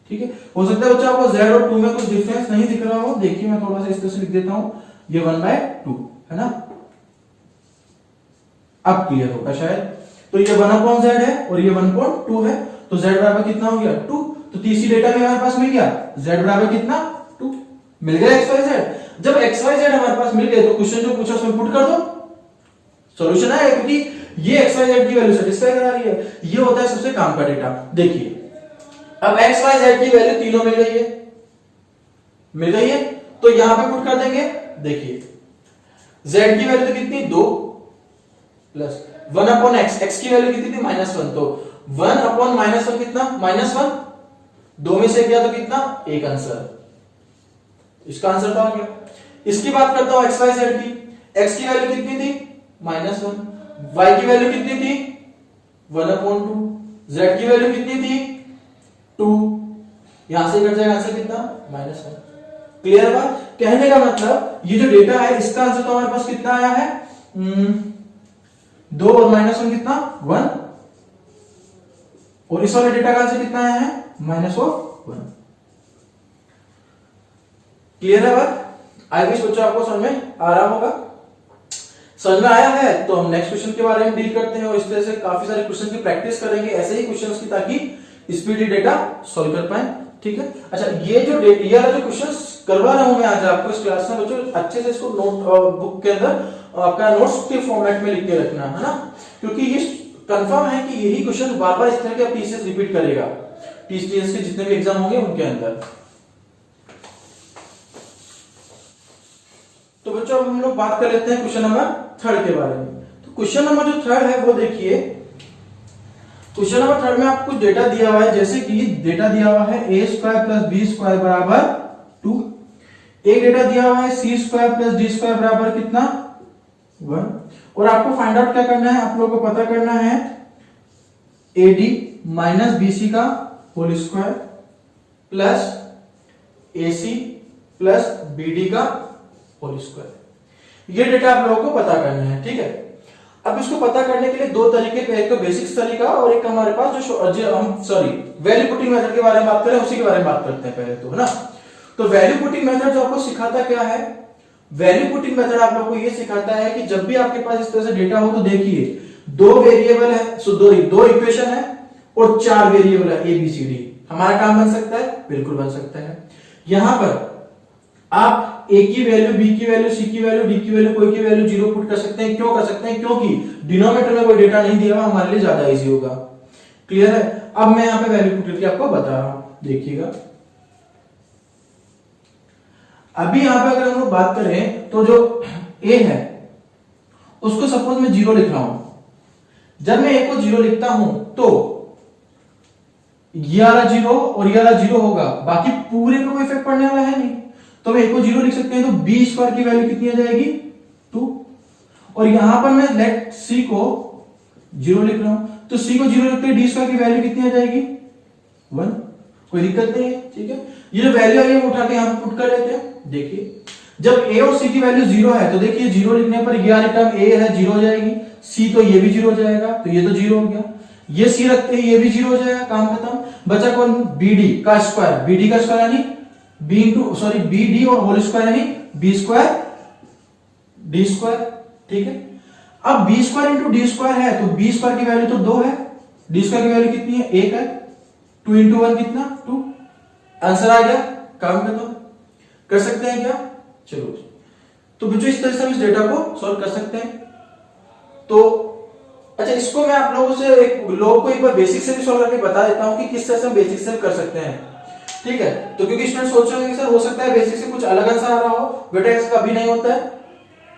ठीक है। हो सकता है बच्चा आपको z और 2 में कुछ डिफरेंस नहीं दिख रहा हो, देखिए मैं थोड़ा सा इस तरह से लिख देता हूं, ये 1/2 है ना, अब क्लियर होगा शायद। तो ये 1/z है और ये 1/2 है, तो z बराबर कितना हो गया 2, तो तीसरी डेटा में हमारे पास मिल गया z बराबर कितना 2, मिल गया xyz। जब xyz हमारे पास मिल गए तो क्वेश्चन जो पूछा उसमें पुट कर दो, सॉल्यूशन आएगा, क्योंकि ये xyz की वैल्यू सेटिस्फाई करा रही है, ये होता है सबसे काम का डेटा। देखिए अब xyz की वैल्यू तीनों मिल गई है, तो यहां पे पुट कर देंगे, देखिए z की वैल्यू तो कितनी 2 प्लस 1/x, x की वैल्यू कितनी थी -1, तो 1/-1 कितना -1, 2 में से गया तो कितना एक आंसर, इसका आंसर तो आ गया। इसकी बात करता हूं xyz की, x की वैल्यू कितनी थी -1, y की वैल्यू कितनी थी 1/2, z की वैल्यू कितनी थी 2, यहां से कट जाएगा आंसर कितना -1। क्लियर बात, कहने का मतलब ये जो डेटा है इसका आंसर तो हमारे पास कितना आया है 2 और -1 कितना 1, और इस वाले डेटा का आंसर कितना आया है -1। क्लियर है बात, आई विश बच्चों आपको समझ में आ रहा होगा। समझ में आया है तो हम नेक्स्ट क्वेश्चन के बारे में डील करते हैं, और इस तरह से काफी सारे क्वेश्चन की प्रैक्टिस करेंगे, ऐसे ही क्वेश्चंस की, ताकि स्पीडी डेटा सॉल्व कर पाए, ठीक है। अच्छा ये जो क्वेश्चंस करवा रहा हूं मैं आज आपको इस क्लास में बच्चों, अच्छे से इसको नोट बुक के अंदर आपका नोट्स के फॉर्मेट में लिख के रखना है ना, क्योंकि ये कंफर्म है कि यही क्वेश्चन बार बार इस तरह के टीसीएस रिपीट करेगा, टीसीएस के जितने भी एग्जाम होंगे उनके अंदर। तो बच्चों अब हम लोग बात कर लेते हैं क्वेश्चन नंबर 3 के बारे में। तो क्वेश्चन नंबर जो 3 है वो देखिए, क्वेश्चन नंबर 3 में आपको डेटा दिया हुआ है, जैसे कि डेटा दिया हुआ है a square plus b square बराबर 2, एक डेटा दिया हुआ है c square plus d square बराबर कितना 1, और आपको फाइंड आउट क्या करना है, आप लोगों को पता करना है ad माइनस bc का whole square plus ac plus bd का होल स्क्वायर। ये डेटा आप लोगों को पता करना है, ठीक है। अब इसको पता करने के लिए दो तरीके पे, एक तो बेसिक्स तरीका और एक हमारे पास जो हम वैल्यू पुटिंग मेथड के बारे में बात करें, उसी के बारे में बात करते हैं पहले तो, है ना। तो वैल्यू पुटिंग मेथड जो आपको सिखाता क्या है, वैल्यू पुटिंग मेथड आप लोगों को ये सिखाता है कि जब भी आपके पास इस तरह से डेटा हो तो देखिए दो वेरिएबल है, सो दो इक्वेशन है और 4 वेरिएबल है ए बी सी डी, हमारा काम बन सकता है, बिल्कुल बन सकता है। यहां पर आप a की वैल्यू, b की वैल्यू, c की वैल्यू, d की वैल्यू, कोई की वैल्यू 0 पुट कर सकते हैं। क्यों कर सकते हैं, क्योंकि डिनोमिनेटर में कोई डेटा नहीं दिया हुआ, हमारे लिए ज्यादा इजी होगा। क्लियर है। अब मैं यहां पे वैल्यू पुट करके आपको बता रहा हूं, देखिएगा। अभी यहां पे अगर हम लोग बात करें तो जो a है उसको सपोज मैं 0 लिख रहा हूं। जब मैं a को 0 लिखता हूं तो ये वाला 0 और ये वाला 0 होगा, बाकी पूरे पे कोई इफेक्ट पड़ने वाला है नहीं। तो हम a को 0 लिख सकते हैं, तो b स्क्वायर की वैल्यू कितनी आ जाएगी 2, और यहां पर मैं लेट c को 0 लिख रहा हूं, तो c को 0 लिखते d स्क्वायर की वैल्यू कितनी आ जाएगी 1, कोई दिक्कत नहीं है, ठीक है। ये जो वैल्यू आई है वो उठा के यहां पुट कर लेते हैं। देखिए जब a और c की वैल्यू 0 है तो देखिए 0 लिखने पर ये वाली टर्म a है 0 हो जाएगी, c तो ये भी 0 हो जाएगा, तो ये तो 0 हो गया, ये c रखते हैं ये भी 0 हो जाएगा, काम खत्म। बचा कौन, bd का स्क्वायर, bd का स्क्वायर यानी bd और होल स्क्वायर यानी b स्क्वायर d स्क्वायर, ठीक है। अब b square into d square है तो b स्क्वायर की वैल्यू तो 2 है, d स्क्वायर की वैल्यू कितनी है 1 है, 2 इंटू 1 कितना 2, आंसर आ गया, काम में तो कर सकते हैं क्या, चलो। तो बच्चों इस तरह से हम इस डेटा को सॉल्व कर सकते हैं। तो अच्छा, इसको मैं आप लोगों से एक बार बेसिक से भी सॉल्व करके बता देता हूं कि किस तरह से हम बेसिक से कर सकते हैं, ठीक है। तो क्योंकि स्टूडेंट सोच रहे हैं सर हो सकता है बेसिक से कुछ अलग आंसर आ रहा हो, बेटा ऐसा कभी नहीं होता है।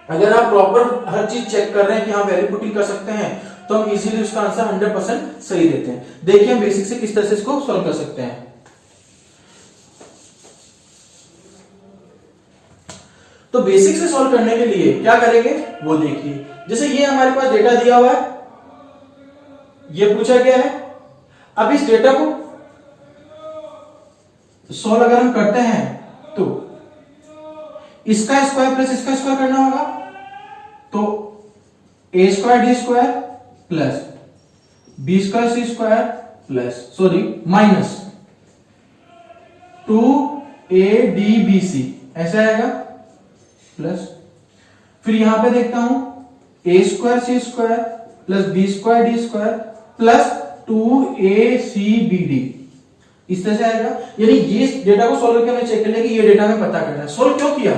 अगर आप प्रॉपर हर चीज चेक कर रहे हैं कि हाँ वैल्यू पुटिंग कर सकते हैं तो हम इजीली उसका आंसर 100% सही देते हैं। देखिए हम बेसिक से किस तरह से इसको सॉल्व कर सकते हैं। तो बेसिक से सॉल्व करने के लिए क्या करेंगे वो देखिए। जैसे ये हमारे पास डेटा दिया हुआ है, ये पूछा गया है। अब इस डेटा को सॉल्व अगर हम करते हैं तो इसका स्क्वायर प्लस इसका स्क्वायर करना होगा, तो a square d square plus b square c square plus minus 2abc ऐसा आएगा, प्लस फिर यहां पे देखता हूं a square c square plus b square d square plus 2acbd, इस तरह से आएगा। यानी ये डेटा को सोल्व करके हमें चेक कर लेंगे ये डेटा हमें पता करना है। सोल्व क्यों किया,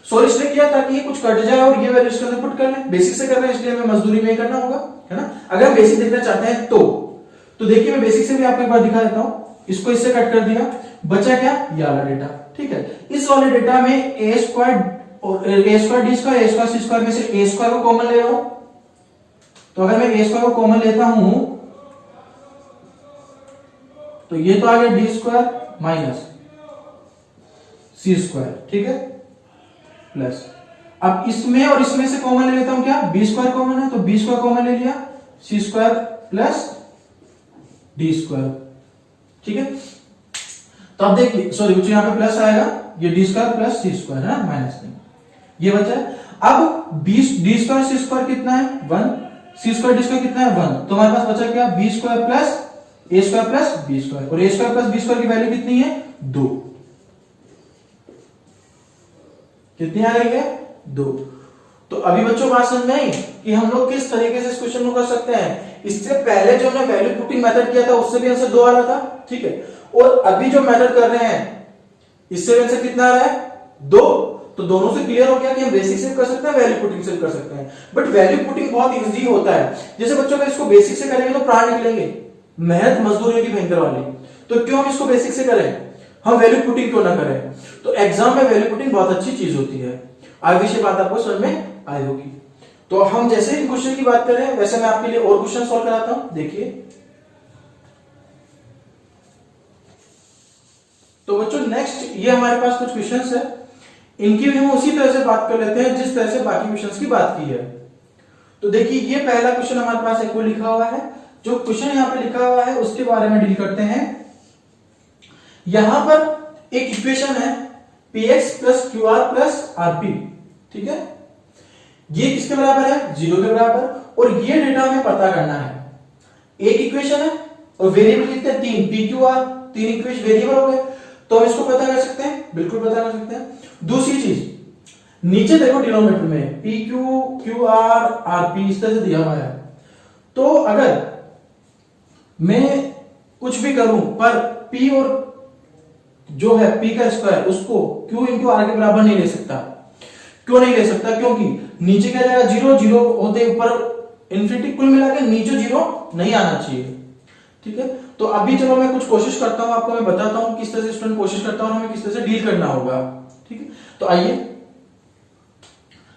सोल्व इसलिए किया ताकि ये कुछ कट जाए और ये वैल्यू इसके अंदर पुट कर ले। बेसिक से कर रहे हैं इसलिए हमें मजदूरी में करना होगा, है ना। अगर हम बेसिक देखना चाहते हैं तो देखिए मैं बेसिक से भी आपको एक बार दिखा देता हूं। इसको इससे कट कर दिया, बचा क्या ये वाला डेटा, ठीक है। इस वाले डेटा में a स्क्वायर और a square d square a square c square में से a स्क्वायर को कॉमन ले रहा हूं, तो अगर मैं a स्क्वायर को कॉमन लेता हूं तो ये तो आ गया डी स्क्वायर माइनस सी स्क्वायर, ठीक है, प्लस अब इसमें और इसमें से कॉमन ले लेता हूं, क्या बी स्क्वायर कॉमन है तो बी स्क्वायर कॉमन ले लिया, सी स्क्वायर प्लस डी स्क्वायर, ठीक है। तो अब देखिए यहां पे प्लस आएगा, ये D square plus C square है ना, माइनस नहीं, ये बचा है। अब डी स्क्वायर सी स्क्वायर कितना है 1, सी स्क्वायर डी स्क्वायर कितना है 1, तो हमारे पास बचा क्या बी स्क्वायर प्लस ए स्क्वायर प्लस बी स्क्वायर, और ए स्क्वायर प्लस बी स्क्वायर की वैल्यू कितनी है 2, कितनी आ रही है 2। तो अभी बच्चों बात समझ में आई कि हम लोग किस तरीके से इस क्वेश्चन को कर सकते हैं। इससे पहले जो हमने वैल्यू पुटिंग मेथड किया था उससे भी आंसर 2 आ रहा था, ठीक है, और अभी जो मेथड कर रहे हैं इससे आंसर कितना आ रहा है 2। तो दोनों से क्लियर हो गया कि हम बेसिक से कर सकते हैं, वैल्यू पुटिंग से कर सकते हैं। बट वैल्यू पुटिंग बहुत इजी होता है। जैसे बच्चों का इसको बेसिक से करेंगे तो प्राण निकलेंगे, मेहनत मजदूरी की भयंकर वाली, तो क्यों हम इसको बेसिक से करें, हम वैल्यू पुटिंग क्यों ना करें। तो एग्जाम में वैल्यू पुटिंग बहुत अच्छी चीज होती है। आगे से बात आपको समझ में आई होगी। तो हम जैसे ही क्वेश्चन की बात करें वैसे मैं आपके लिए और क्वेश्चन सॉल्व कराता हूं, देखिए। तो बच्चों नेक्स्ट ये हमारे पास कुछ क्वेश्चंस है, इनकी भी हम उसी तरह से बात कर लेते हैं जिस तरह से बाकी क्वेश्चंस की बात की है। तो देखिए ये पहला क्वेश्चन हमारे पास एक वो लिखा हुआ है, जो क्वेश्चन यहां पे लिखा हुआ है उसके बारे में डील करते हैं। यहां पर एक इक्वेशन है px plus Q R plus RP, ठीक है। ये किसके बराबर है, 0 के बराबर, और ये डेटा हमें पता करना है। एक इक्वेशन है और वेरिएबल कितने, 3, P Q R, 3 equation variable हो गए, तो हम इसको पता कर सकते हैं, बिल्कुल पता कर सकते हैं। दूसरी चीज, नीचे देखो डिनोमिनेटर में P Q, Q R, RP इस तरह से दिया हुआ है। तो अगर मैं कुछ भी करूं पर p और जो है p का स्क्वायर उसको q इंटू आर के बराबर नहीं ले सकता। क्यों नहीं ले सकता, क्योंकि नीचे क्या जाएगा, 0 0 होते ऊपर इन्फिनिटी, कुल मिला के नीचे 0 नहीं आना चाहिए, ठीक है। तो अभी चलो मैं कुछ कोशिश करता हूं, आपको मैं बताता हूं किस तरह से स्टूडेंट कोशिश करता हूं और हमें किस तरह से डील करना होगा, ठीक है। तो आइए,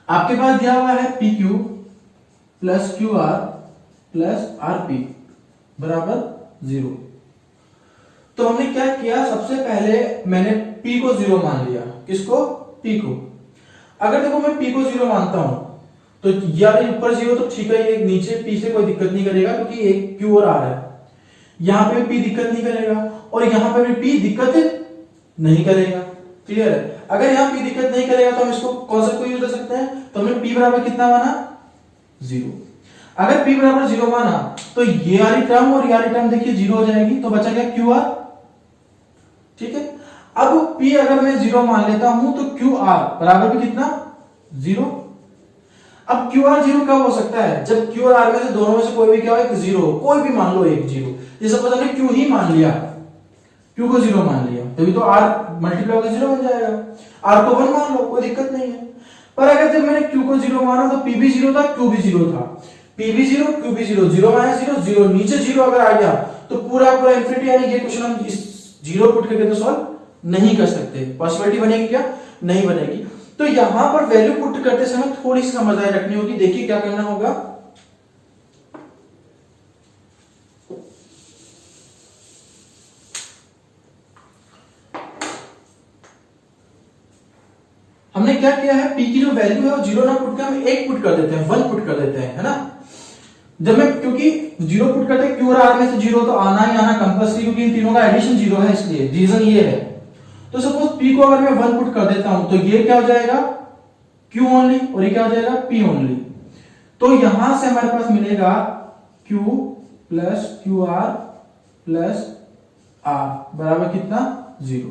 आपके पास दिया हुआ है P Q plus Q R plus R P बराबर 0। तो हमने क्या किया, सबसे पहले मैंने p को 0 मान लिया। किसको, p को। अगर देखो मैं p को 0 मानता हूं तो यार ऊपर 0 तो ठीक है, ये नीचे p से कोई दिक्कत नहीं करेगा क्योंकि एक q और r है। यहां पे p दिक्कत नहीं करेगा और यहां पे भी p दिक्कत नहीं करेगा, क्लियर है। अगर यहां p दिक्कत नहीं करेगा तो हम इसको कॉन्सेप्ट को यूज कर सकते हैं। तो हमने p बराबर कितना माना, 0। अगर p बराबर 0 माना तो ये वाली टर्म और ये वाली टर्म देखिए 0 हो जाएगी, तो बचा क्या, qr, ठीक है। अब p अगर मैं 0 मान लेता हूं तो qr बराबर भी कितना, 0। अब qr 0 कब हो सकता है, जब q और r में से दोनों में से कोई भी क्या हो, एक 0 हो, कोई भी मान लो एक 0। जैसे सपोज हमने q ही मान लिया, q को 0 मान लिया, तभी तो r मल्टीप्लाई होकर 0 बन जाएगा। r को 1 मान लो, कोई दिक्कत नहीं है। पर अगर जब मैंने q को 0 माना तो p भी 0 था, q भी 0 था, p भी 0, q भी 0, 0 माइनस 0 0, नीचे 0 अगर आ गया तो पूरा पूरा इंफिनिटी, यानी ये क्वेश्चन हम इस 0 पुट करके तो सॉल्व नहीं कर सकते। पॉसिबिलिटी बनेगी क्या, नहीं बनेगी। तो यहां पर वैल्यू पुट करते समय थोड़ी सी समझदारी रखनी होगी। देखिए क्या करना होगा, हमने क्या किया है, p की जो वैल्यू है वो 0 ना पुट कर हम 1 पुट कर देते हैं, 1 पुट कर देते हैं, है ना। जब मैं, क्योंकि 0 पुट करते हैं q और r में से 0 तो आना ही आना कंपल्सरी, क्योंकि इन तीनों का एडिशन 0 है, इसलिए रीजन ये है। तो सपोज p को अगर मैं 1 पुट कर देता हूं तो ये क्या हो जाएगा, q ओनली, और ये क्या हो जाएगा, p ओनली। तो यहां से हमारे पास मिलेगा q plus Q R plus r बराबर कितना, 0,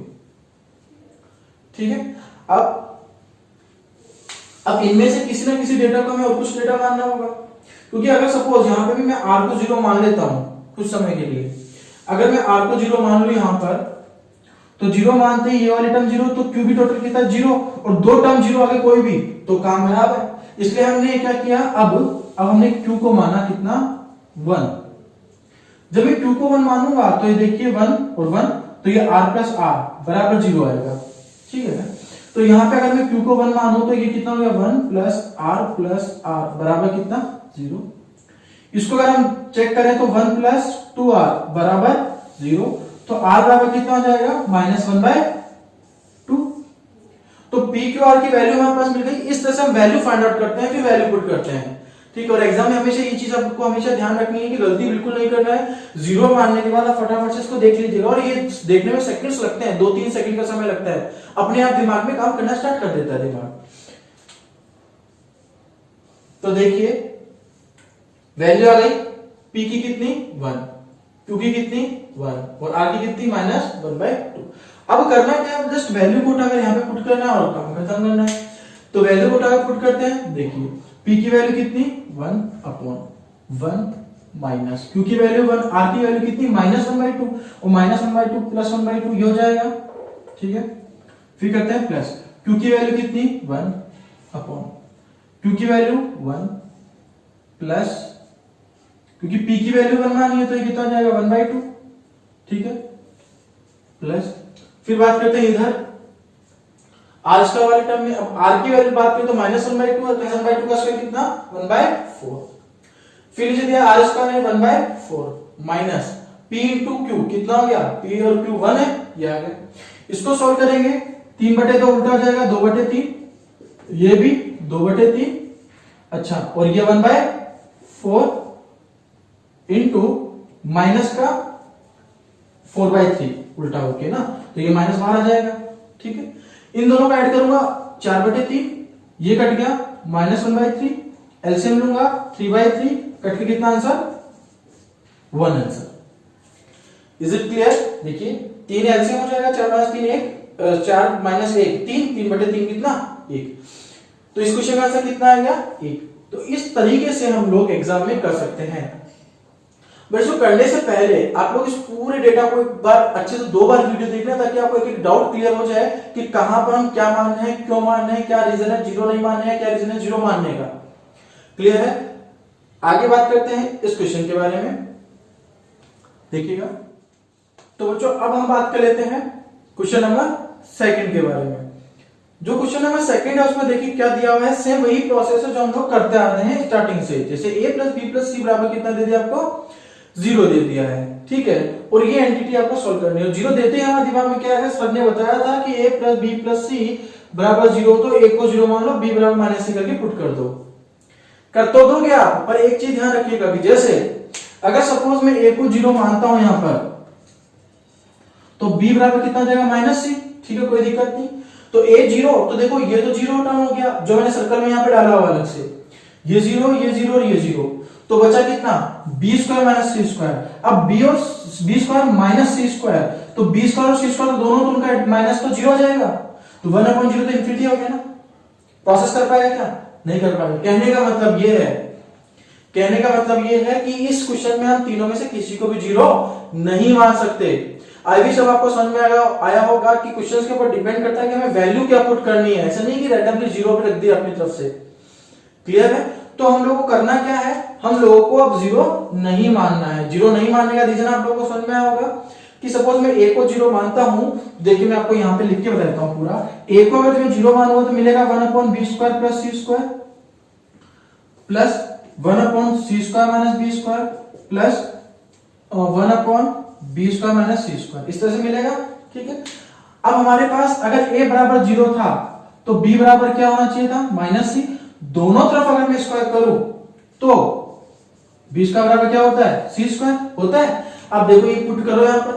ठीक है। अब इनमें से किसी ना किसी डेटा को हमें और कुछ डेटा मानना होगा, क्योंकि अगर सपोज यहां पे भी मैं r को 0 मान लेता हूं कुछ समय के लिए, अगर मैं r को 0 मान लू यहां पर, तो 0 मानते ही ये वाली टर्म 0, तो q भी टोटल कितना, 0, और 2 टर्म 0 आगे कोई भी तो काम खराब है। इसलिए हमने क्या किया, अब हमने q को माना कितना, 1। जब मैं q को 1 मानूंगा तो ये देखिए 1 और 1, तो ये r प्लस r बराबर 0 आएगा, ठीक है। तो यहां पे अगर मैं q को 1 मानूं तो ये कितना हो गया, 1 प्लस r बराबर कितना, 0। इसको अगर हम चेक करें तो 1 प्लस 2r बराबर 0, तो r बराबर कितना हो जाएगा, -1/2। तो p क्यू r की वैल्यू हमारे पास मिल गई। इस तरह से हम वैल्यू फाइंड आउट करते हैं, फिर वैल्यू पुट करते हैं, ठीक है। और एग्जाम में हमेशा ये चीज आपको हमेशा ध्यान रखनी है कि गलती बिल्कुल नहीं करना है। 0 मानने के बाद आप फटाफट से इसको देख लीजिएगा, और ये देखने में सेकंड्स लगते हैं, 2-3 सेकंड का समय लगता है, अपने आप दिमाग में काम करना स्टार्ट कर देता है दिमाग। तो देखिए वैल्यू आ गई, p की कितनी, 1, q की कितनी, 1, और r की कितनी, -1/2। अब करना क्या है, जस्ट वैल्यू पुट अगर यहाँ पे पुट करना है और काम खत्म करना है। तो वैल्यू पुट अगर पुट करते हैं, देखिए p की वैल्यू कितनी, 1/1 माइनस q की वैल्यू 1, r की वैल्यू कितनी, -1/2, और -1/2 + 1/2 ये हो जाएगा, ठीक है। फिर करते हैं प्लस Q की वैल्यू कितनी 1 अपॉन Q की वैल्यू 1 प्लस, क्योंकि P की वैल्यू 1 मानी है तो ये कितना आ जाएगा 1/2, ठीक है, प्लस फिर बात करते हैं इधर r स्क्वायर वाले टर्म में। अब r की वैल्यू बात करें तो -1/2 है, तो 1/2 का स्क्वायर कितना 1/4, फिर नीचे दिया r स्क्वायर है 1/4 माइनस p इंटू क्यू कितना हो गया, p और q 1 है, ये आ गया। इसको सॉल्व करेंगे 3/2 उल्टा हो जाएगा 2/3, ये भी 2/3, अच्छा, और ये 1/4 इंटू माइनस का 4/3 उल्टा होके ना, तो ये माइनस बाहर आ जाएगा, ठीक है। इन दोनों का ऐड करूंगा 4/3, ये कट गया -1/3, एलसीएम लूंगा 3/3, कट के कितना answer 1 answer. Is it clear? देखिए 3 एलसीएम हो जाएगा, 4 - 3 1, 4 - 1 3, 3/3 कितना 1, तो इस क्वेश्चन का आंसर कितना आएगा 1। तो इस तरीके से हम लोग एग्जाम में कर सकते हैं। बच्चों करने से पहले आप लोग इस पूरे डेटा को एक बार अच्छे से 2 बार वीडियो देखना, ताकि आपको एक एक डाउट क्लियर हो जाए कि कहां पर हम क्या मान रहे हैं, क्यों मान रहे हैं, क्या रीजन है 0 नहीं मानने का, क्या रीजन है 0 मानने का। क्लियर है? आगे बात करते हैं इस क्वेश्चन के बारे में, देखिएगा। तो बच्चों अब हम बात कर लेते हैं क्वेश्चन नंबर 2 के बारे में। जो क्वेश्चन नंबर 2 है उसमें देखिए क्या दिया हुआ है, सेम वही प्रोसेस है जो हम लोग करते आ रहे हैं स्टार्टिंग से। जैसे a + b + c बराबर कितना दे दिया आपको 0 दे दिया है, ठीक है, और ये एंटिटी आपको सॉल्व करनी है। 0 देते ही हमारे दिमाग में क्या है, सर ने बताया था कि a + b + c बराबर 0, तो a को 0 मान लो, b बराबर -c करके पुट कर दो। कर तो दोगे आप, पर एक चीज ध्यान रखिएगा कि जैसे अगर सपोज मैं a को 0 मानता हूं यहां पर, तो b बराबर कितना जाएगा -c, ठीक है, कोई दिक्कत नहीं। तो a 0, तो देखो ये तो 0 टर्म हो गया जो मैंने सर्कल में यहां पे डाला हुआ अलग से, ये 0, ये 0 और ये 0, तो बचा कितना b² - c²। अब b और b² - c², तो b² और c² तो दोनों, तो उनका माइनस तो 0 हो जाएगा, तो 1/0 तो इंफिनिटी हो गया ना। प्रोसेस कर पाएगा क्या? नहीं कर पाएगा। कहने का मतलब ये है कि इस क्वेश्चन में हम तीनों में से किसी को भी 0 नहीं मान सकते। आई भी सब आपको समझ में आया होगा कि क्वेश्चंस के ऊपर डिपेंड करता है कि हमें वैल्यू क्या पुट करनी है, ऐसा नहीं कि रैंडमली 0 पे रख दिया अपनी तरफ से। क्लियर है? तो हम लोगों को करना क्या है, हम लोगों को अब 0 नहीं मानना है। 0 नहीं मानने का रीजन आप लोगों को समझ में आया होगा कि सपोज मैं a को 0 मानता हूं, देखिए मैं आपको यहां पे लिख के बता देता हूं पूरा। a को अगर मैं 0 मानूंगा तो मिलेगा 1/b² + c² plus 1/c² - b² plus 1/b² - c², इस तरह से मिलेगा, ठीक है। अब हमारे पास अगर a बराबर 0 था तो b बराबर क्या होना चाहिए था -c। दोनों तरफ अगर मैं स्क्वायर करूं तो b² बराबर क्या होता है c² होता है। अब देखो ये पुट करो यहां पर,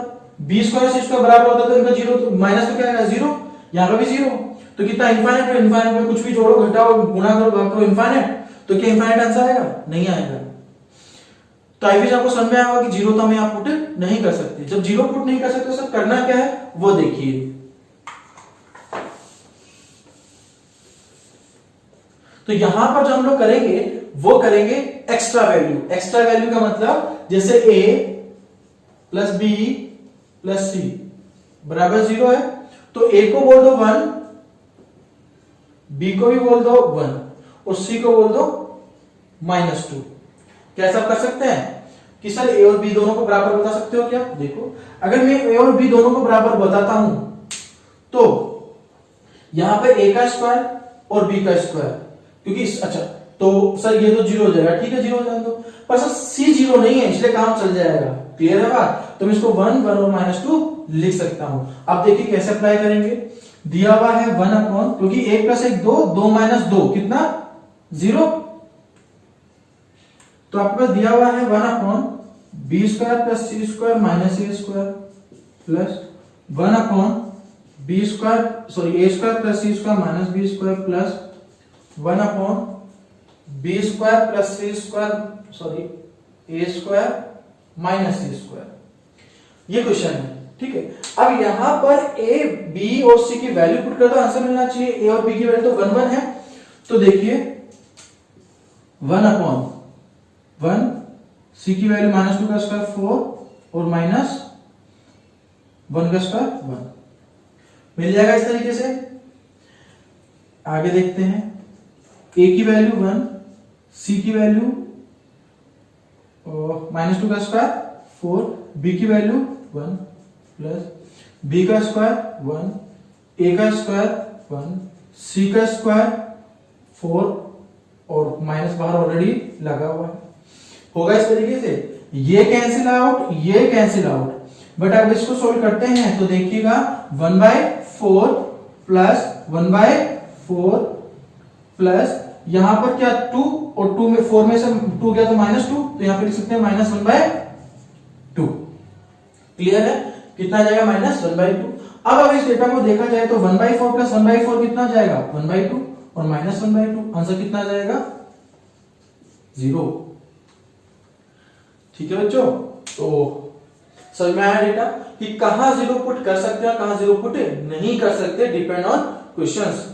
b² c² बराबर होता है तो इनका 0 तो माइनस तो क्या आएगा 0, यहां पर भी 0, तो कितना इनफाइनाइट, तो इनफाइनाइट में कुछ भी जोड़ो घटाओ गुणा करो भाग करो इनफाइनाइट, तो क्या इनफाइनाइट आंसर आएगा? नहीं आएगा। तो आई विश आपको समझ में आएगा कि 0 तो हम यहां पुट नहीं कर सकते। जब 0 पुट नहीं कर सकते सर करना क्या है वो देखिए। तो यहां पर जो हम लोग करेंगे वो करेंगे एक्स्ट्रा वैल्यू। एक्स्ट्रा वैल्यू का मतलब जैसे a + b + c बराबर 0 है, तो a को बोल दो 1, b को भी बोल दो 1 और c को बोल दो -2। कैसा आप कर सकते हैं कि सर a और b दोनों को बराबर बता सकते हो क्या? देखो अगर मैं a और b दोनों को बराबर बताता हूं तो यहां पे a का स्क्वायर और b का स्क्वायर, क्योंकि अच्छा तो सर ये तो 0 हो जाएगा, ठीक है 0 हो जाने दो, पर सर c 0 नहीं है इसलिए काम चल जाएगा। क्लियर है बात? तो मैं इसको 1 और -2 लिख सकता हूं। अब देखिए कैसे अप्लाई करेंगे। दिया हुआ है 1/, क्योंकि 1 + 1 2, 2 - 2 कितना 0, तो आपके पास दिया हुआ है 1/b² + c² - a² plus 1/b² a² + c² - b² plus 1/b² + c² a² - c²। ये क्वेश्चन है, ठीक है। अब यहां पर a, b और c की वैल्यू पुट कर दो, आंसर मिलना चाहिए। a और b की वैल्यू तो 1 1 है, तो देखिए 1/1, c की वैल्यू -2 का स्क्वायर 4 और -1 का स्क्वायर 1 मिल जाएगा इस तरीके से। आगे देखते हैं, a की वैल्यू 1, c की वैल्यू -2 का स्क्वायर 4, b की वैल्यू 1 प्लस b का स्क्वायर 1, a का स्क्वायर 1, c का स्क्वायर 4 और माइनस बाहर ऑलरेडी लगा हुआ है। होगा इस तरीके से, ये कैंसिल आउट, ये कैंसिल आउट। बट अब इसको सोल्व करते हैं तो देखिएगा 1/4 प्लस 1/4 प्लस यहां पर क्या 2 और 2 में 4 में से 2 गया तो -2, तो यहां पे लिख सकते हैं -1/2। क्लियर है? कितना आ जाएगा? -1/2। अब इस डेटा को देखा जाए तो 1/4 प्लस 1/4 कितना आ जाएगा? 1/2 और -1/2, आंसर कितना आ जाएगा? 0। ठीक है बच्चों, तो समझ में आया डेटा कि कहां 0 पुट कर सकते हैं, कहां 0 पुट नहीं कर सकते, डिपेंड ऑन क्वेश्चंस।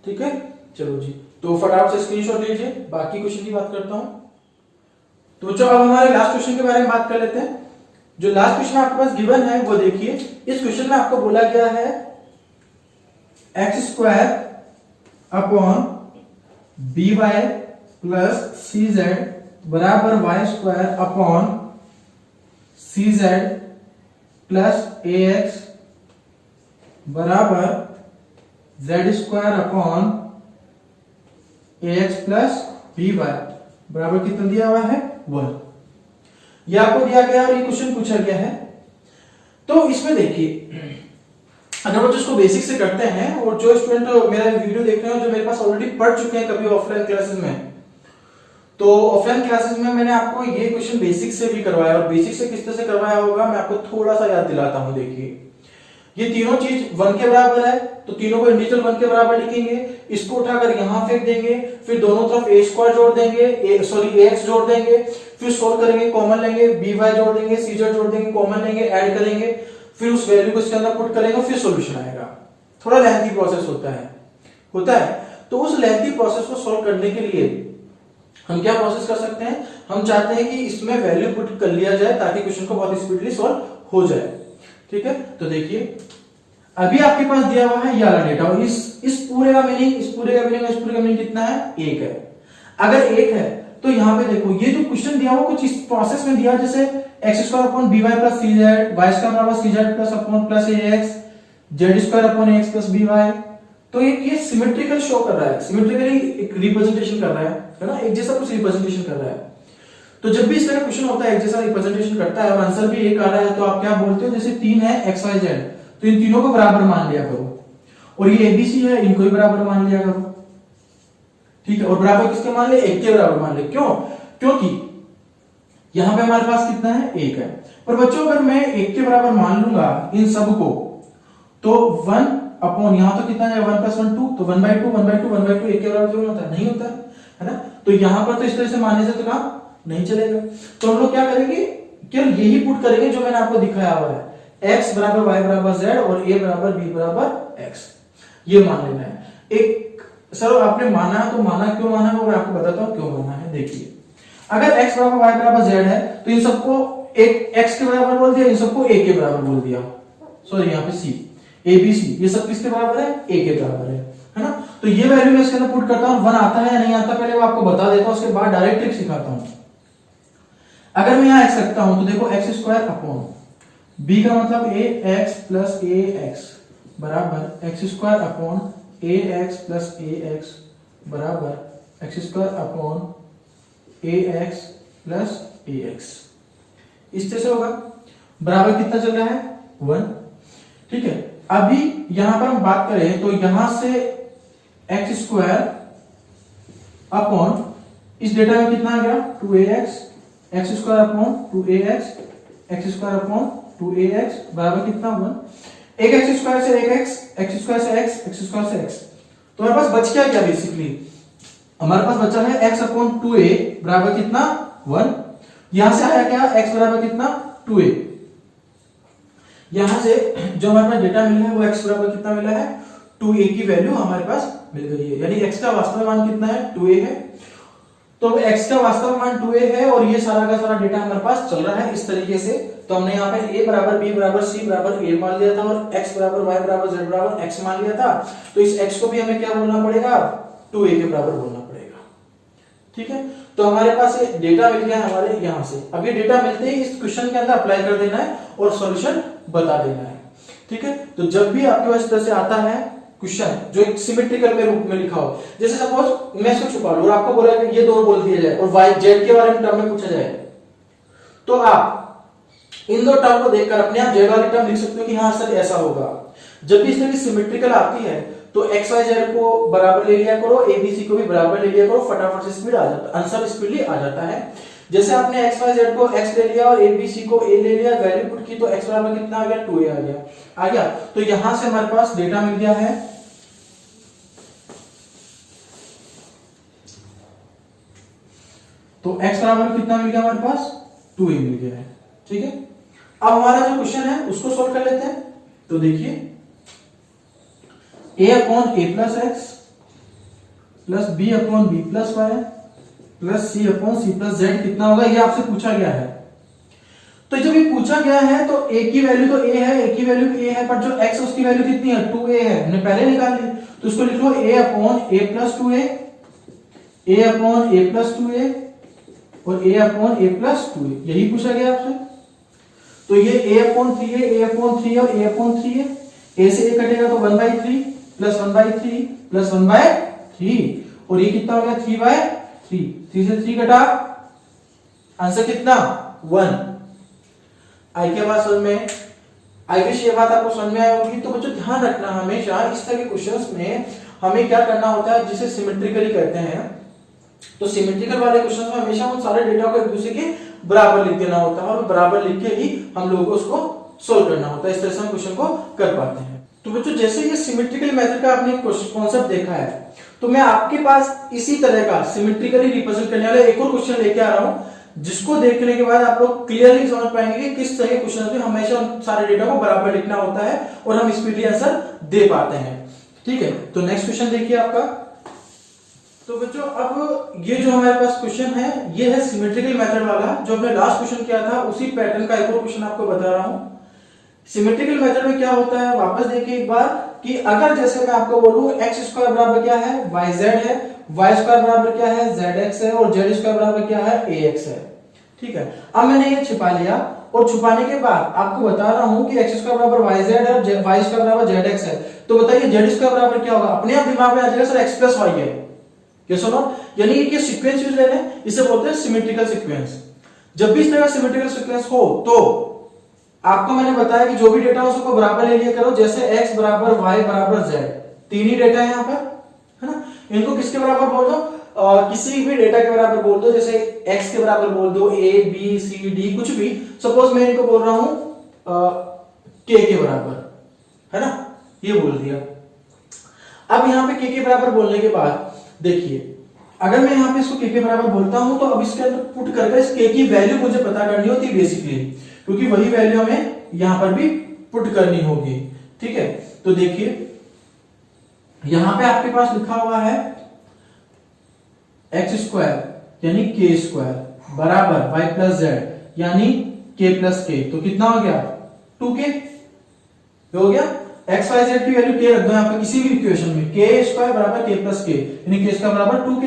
ठीक है, चलो जी, तो फटाफट से स्क्रीनशॉट लीजिए, बाकी क्वेश्चन की बात करता हूं। तो बच्चों अब हमारे लास्ट क्वेश्चन के बारे में बात कर लेते हैं। जो लास्ट क्वेश्चन आपके पास गिवन है वो देखिए। इस क्वेश्चन में आपको बोला गया है x² upon by plus cz बराबर y² upon cz plus ax बराबर z² upon ax plus by बराबर कितना दिया हुआ है? 1। ये आपको दिया गया और ये क्वेश्चन पूछा गया है। तो इसमें देखिए, अगर बच्चों इसको बेसिक से करते हैं, और जो स्टूडेंट मेरा वीडियो देख रहे हैं जो मेरे पास ऑलरेडी पढ़ चुके हैं कभी ऑफलाइन क्लासेस में, तो ऑफलाइन क्लासेस में मैंने आपको ये क्वेश्चन बेसिक से भी करवाया, और बेसिक से किस तरह से करवाया होगा मैं आपको थोड़ा सा याद दिलाता हूं। देखिए, ये तीनों चीज 1 के बराबर है, तो तीनों को इंटीजर 1 के बराबर लिखेंगे, इसको उठाकर यहां फेंक देंगे, फिर दोनों तरफ a² जोड़ देंगे, ax जोड़ देंगे, फिर सोल्व करेंगे, कॉमन लेंगे, by जोड़ देंगे, cz जोड़ देंगे, कॉमन लेंगे, ऐड करेंगे, फिर उस वैल्यू को इसके अंदर पुट करेंगे, फिर सॉल्यूशन आएगा। थोड़ा लेंथी प्रोसेस होता है। तो उस लेंथी प्रोसेस को सोल्व करने के लिए हम क्या प्रोसेस कर सकते हैं, हम चाहते हैं कि इसमें वैल्यू पुट कर लिया जाए ताकि क्वेश्चन को बहुत स्पीडली सोल्व हो जाए। ठीक है, तो देखिए अभी आपके पास दिया हुआ है ये वाला डेटा, और इस पूरे का मीनिंग कितना है? 1 है। अगर 1 है तो यहां पे देखो, ये जो क्वेश्चन दिया हुआ कुछ इस प्रोसेस में दिया, जैसे x² upon by plus cz, y² बराबर cz plus upon plus ax, z² upon ax plus by। तो ये सिमेट्रिकल शो कर रहा है, सिमेट्रिकली एक रिप्रेजेंटेशन कर रहा है ना, एक जैसा कुछ रिप्रेजेंटेशन कर रहा है। तो जब भी इस तरह क्वेश्चन होता है, एक जैसा रिप्रेजेंटेशन करता है और आंसर भी एक आ रहा है, तो आप क्या बोलते हो, जैसे 3 है x y z, तो इन तीनों को बराबर मान लिया करो, और ये ABC है, इनको भी बराबर मान लिया करो। ठीक है, और बराबर किसके मान ले? 1 के बराबर मान ले। क्यों? क्योंकि यहां पे हमारे पास कितना है? 1 है। पर बच्चों अगर मैं 1 के बराबर मान लूंगा इन सबको, तो 1 अपॉन यहां तो कितना है? 1 प्लस 1 2, तो 1/2 1 के बराबर क्यों होता है? नहीं होता है ना। तो यहां पर तो इस तरह से मानने से तो काम नहीं चलेगा। तो हम लोग क्या करेंगे, केवल यही पुट करेंगे जो मैंने आपको दिखाया हुआ है, x बराबर y बराबर z और a बराबर b बराबर x, ये मान लेना है। एक सर आपने माना तो माना, क्यों माना वो मैं आपको बताता हूं क्यों माना है। देखिए, अगर x बराबर y बराबर z है तो इन सबको एक x के बराबर बोल दिया, इन सबको a के बराबर बोल दिया। सॉरी, यहाँ पे c a b c ये सब किसके बराबर है? a के बराबर है ना। तो ये वैल्यू मैं इसके अंदर पुट करता हूं, 1 आता है या नहीं आता पहले वो आपको बता देता हूं, उसके बाद डायरेक्ट ट्रिक सिखाता हूं। अगर मैं यहां x रखता हूं तो देखो x² अपॉन b का मतलब ax प्लस ax बराबर x² upon ax plus ax बराबर x² upon ax plus ax। इस तरह से होगा, बराबर कितना चल रहा है? 1। ठीक है, अभी यहां पर हम बात करें तो यहां से x² अपॉन इस डेटा में कितना आ गया? 2ax, x² upon 2ax, x² upon 2ax बराबर कितना? 1। एक x² से एक x, x² से x, x² से x, तो हमारे पास बच क्या बेसिकली? हमारे पास बचा है x अपॉन 2a बराबर कितना? 1। यहां से आया क्या? x बराबर कितना? 2a। यहां से जो हमारे पास डेटा मिला है वो x बराबर कितना मिला है? 2a की वैल्यू हमारे पास मिल गई है, यानी x का वास्तविक मान कितना है? 2a है। तो x का वास्तविक मान 2a है और ये सारा का सारा डेटा हमारे पास चल रहा है इस तरीके से। तो हमने यहाँ पे a बराबर b बराबर c बराबर a मान लिया था और x बराबर y बराबर z बराबर x मान लिया था। तो इस x को भी हमें क्या बोलना पड़ेगा, 2a के बराबर बोलना पड़ेगा। ठीक है, तो हमारे पास ये डेटा मिल गया हमारे यहाँ से। अब ये डेटा मिलते ही इस क्वेश्चन के अंदर अप्लाई कर देना है और सॉल्यूशन बता देना है। ठीक है, तो जब भी आपके पास इस तरह से आता है क्वेश्चन जो एक सिमेट्रिकल में रूप में लिखा हो, जैसे सपोज मैं इसको छुपा लूं और आपको बोला कि ये 2 बोल दिया जाए और y z के बारे में टर्म में पूछा जाए, तो आप इन 2 टर्म को देखकर अपने आप z वाली टर्म लिख सकते हो कि हाँ सर ऐसा होगा। जब भी इस तरह की सिमेट्रिकल आती है तो x y z को बराबर ले लिया करो, a b c को भी बराबर ले लिया करो, फटाफट से स्पीड आ जाता है, आंसर स्पीडली आ जाता है। जैसे आपने x y z को x ले लिया और a b c को a ले लिया, वैल्यू पुट की तो x बराबर कितना आ गया, 2a आ गया। तो यहां से हमारे पास डेटा मिल गया है, तो x बराबर कितना मिल गया हमारे पास, 2a मिल गया है। ठीक है, अब हमारा जो क्वेश्चन है उसको सोल्व कर लेते हैं। तो देखिए a upon a plus x plus b upon b plus y plus c upon c plus z कितना होगा, ये आपसे पूछा गया है। तो जब ये पूछा गया है तो a की वैल्यू तो a है, a की वैल्यू a है, पर जो x है उसकी वैल्यू कितनी है, 2a है, हमने पहले निकाल ली। तो इसको लिख लो a upon a plus 2a, a upon a plus 2a और a upon a plus 2a, यही पूछा गया आपसे। तो ये a अपॉन 3 है, a अपॉन 3 और a अपॉन 3 है, a से a कटेगा तो 1/3 प्लस 1/3 प्लस 1/3 और ये कितना हो गया, 3/3, 3 से 3 कटा, आंसर कितना, 1। आई के बाद समझ में, आई विश ये बात आपको समझ में आई होगी। तो बच्चों ध्यान रखना, हमेशा इस तरह के क्वेश्चंस में हमें क्या करना होता है, जिसे सिमेट्रिकली कहते हैं। तो सिमेट्रिकल वाले क्वेश्चंस में हमेशा उन सारे डेटा को एक दूसरे के बराबर लिख देना होता है और बराबर लिख के ही हम लोगों को उसको सोल्व करना होता है। इस तरह से हम क्वेश्चन को कर पाते हैं। तो बच्चों जैसे ये सिमेट्रिकल मेथड का आपने कॉन्सेप्ट देखा है, तो मैं आपके पास इसी तरह का सिमेट्रिकली रिप्रेजेंट करने वाला एक और क्वेश्चन लेके आ रहा हूं, जिसको देखने के बाद आप लोग क्लियरली समझ पाएंगे कि किस तरह के क्वेश्चन में हमेशा उन सारे डेटा को बराबर लिखना होता है और हम स्पीडली आंसर दे पाते हैं। ठीक है, तो नेक्स्ट क्वेश्चन देखिए आपका। तो बच्चों अब ये जो हमारे पास क्वेश्चन है, ये है सिमेट्रिकल मेथड वाला, जो हमने लास्ट क्वेश्चन किया था उसी पैटर्न का एक और क्वेश्चन आपको बता रहा हूं। सिमेट्रिकल मेथड में क्या होता है, वापस देखिए एक बार, कि अगर जैसे मैं आपको बोलूं x स्क्वायर बराबर क्या है, yz है, y स्क्वायर बराबर क्या है, zx है और z स्क्वायर बराबर क्या है, ax है। ठीक है, अब मैंने ये छिपा लिया और छुपाने के बाद आपको बता रहा हूं कि x स्क्वायर बराबर yz है और y स्क्वायर बराबर zx है। तो बताइए z स्क्वायर बराबर क्या होगा, अपने आप दिमाग में आ जाएगा सर x प्लस y है, ये सुनो, यानी कि सीक्वेंस यूज ले रहे हैं, इसे बोलते हैं सिमेट्रिकल सीक्वेंस। जब भी इस तरह का सिमेट्रिकल सीक्वेंस हो तो आपको मैंने बताया कि जो भी डेटा हो उसको बराबर ले लिया करो, जैसे x बराबर y बराबर z, 3 ही डेटा है यहाँ पर, है ना। इनको किसके बराबर बोल दो, किसी भी डेटा के बराबर बोल दो, जैसे x के बराबर बोल दो, a b c d कुछ भी। सपोज मैं इनको बोल रहा हूं k के बराबर, है ना, ये बोल दिया। अब यहाँ पे k के बराबर बोलने के बाद देखिए, अगर मैं यहाँ पे इसको k के बराबर बोलता हूं तो अब इसके अंदर पुट करके इस k की वैल्यू मुझे पता करनी होती है बेसिकली, क्योंकि वही वैल्यू हमें यहां पर भी पुट करनी होगी। ठीक है, तो देखिए यहां पे आपके पास लिखा हुआ है x स्क्वायर यानी k स्क्वायर बराबर y प्लस z यानी k प्लस k, तो कितना हो गया, 2k हो गया। x y z की वैल्यू k रख दो यहाँ पे किसी भी इक्वेशन में, k स्क्वायर बराबर k प्लस k यानी k स्क्वायर बराबर 2k।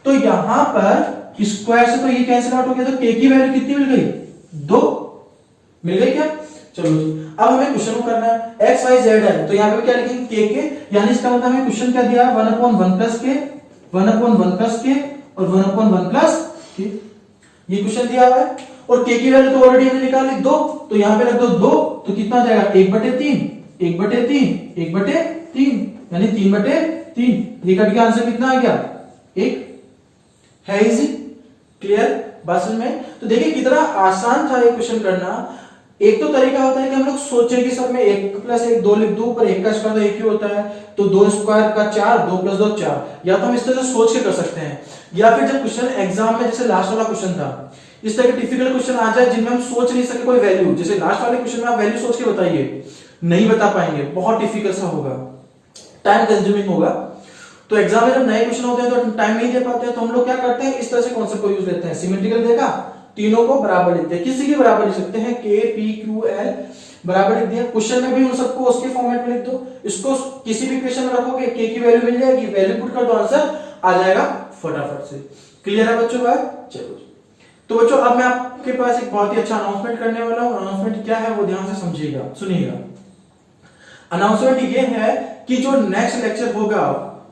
तो यहां पर स्क्वायर से तो ये कैंसिल आउट हो गया, तो k की वैल्यू कितनी मिल गई, 2 मिल गई क्या। चलो जी, अब हमें क्वेश्चन को करना है, x y z है तो यहाँ पे क्या लिखेंगे k, यानी इसका मतलब हमें क्वेश्चन क्या दिया, 1/1 प्लस k, 1/1 प्लस k और 1/1 प्लस k, ये क्वेश्चन दिया हुआ है। और k की वैल्यू तो ऑलरेडी हमने निकाल ली 2, तो यहाँ पे रख दो 2, तो कितना जाएगा 1/3, 1/3, 1/3 यानी 3/3, ये कट के आंसर कितना आ गया 1 है। इजी, क्लियर बात समझ में। तो देखिए कितना आसान था ये क्वेश्चन करना। एक तो तरीका होता है कि हम लोग सोचें कि सर मैं 1 प्लस 1 2 लिख दूं, पर 1 का स्क्वायर तो 1 ही होता है, तो 2 स्क्वायर का 4, 2 प्लस 2 4, या तो हम इस तरह से सोच के कर सकते हैं, या फिर जब क्वेश्चन एग्जाम में जैसे लास्ट वाला क्वेश्चन था, इस तरह के डिफिकल्ट क्वेश्चन आ जाए जिनमें हम सोच नहीं सके कोई वैल्यू, जैसे लास्ट वाले क्वेश्चन में आप वैल्यू सोच के बताइए, नहीं बता पाएंगे, बहुत डिफिकल्ट सा होगा, टाइम कंज्यूमिंग होगा। तो एग्जाम में जब नए क्वेश्चन होते हैं तो टाइम नहीं दे पाते हैं, तो हम लोग क्या करते हैं, इस तरह से कॉन्सेप्ट को यूज लेते हैं। सिमेट्रिकल देखा, तीनों को बराबर लिख दिया, किसी के बराबर लिख सकते हैं, के पी क्यू एल बराबर लिख दिया। क्वेश्चन में भी उन सबको उसके फॉर्मेट में लिख दो, इसको किसी भी क्वेश्चन में रखोगे के की वैल्यू मिल जाएगी, वैल्यू पुट कर दो, आंसर आ जाएगा फटाफट से। क्लियर है बच्चों बात? चलो तो बच्चों अब मैं आपके पास एक बहुत ही अच्छा अनाउंसमेंट करने वाला हूं। अनाउंसमेंट क्या है वो ध्यान से समझिएगा, सुनिएगा। अनाउंसमेंट ये है कि जो नेक्स्ट लेक्चर होगा,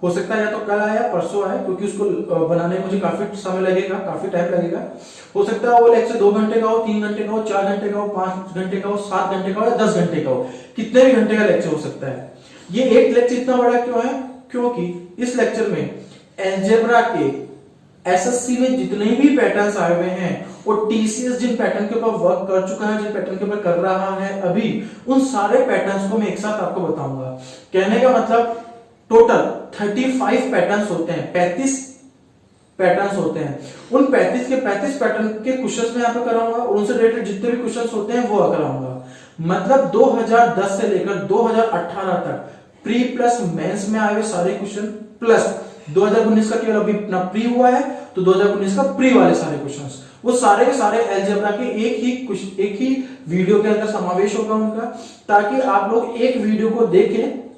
हो सकता है या तो कल आए या परसों आए, क्योंकि उसको बनाने में मुझे काफी समय लगेगा, काफी टाइम लगेगा। हो सकता है वो लेक्चर 2 घंटे का हो, 3 घंटे का हो, 4 घंटे का हो, 5 घंटे का हो, 7 घंटे का हो या 10 घंटे का हो, कितने भी घंटे का लेक्चर हो सकता है। ये एक लेक्चर इतना बड़ा क्यों है? क्योंकि इस लेक्चर में अलजेब्रा के एसएससी में जितने भी पैटर्न्स आए हुए हैं और टीसीएस जिन पैटर्न के ऊपर वर्क कर चुका है, जिन पैटर्न के ऊपर कर रहा है अभी, उन सारे पैटर्न्स को मैं एक साथ आपको बताऊंगा। कहने का मतलब टोटल 35 पैटर्न्स होते हैं, 35 पैटर्न्स होते हैं। उन 35 के 35 पैटर्न के क्वेश्चंस में यहाँ पे कराऊंगा और उनसे रिलेटेड जितने भी क्वेश्चंस होते हैं वो कराऊंगा। मतलब 2010 से लेकर 2018 तक प्री प्लस मेंस में आए हुए सारे क्वेश्चन प्लस 2019 का केवल अभी अपना प्री हुआ है तो 2019 का प्री वाले सारे क्वेश्चंस, वो सारे के सारे अलजेब्रा के एक ही वीडियो के अंदर समावेश होगा उनका, ताकि आप लोग एक वीडियो को देखें,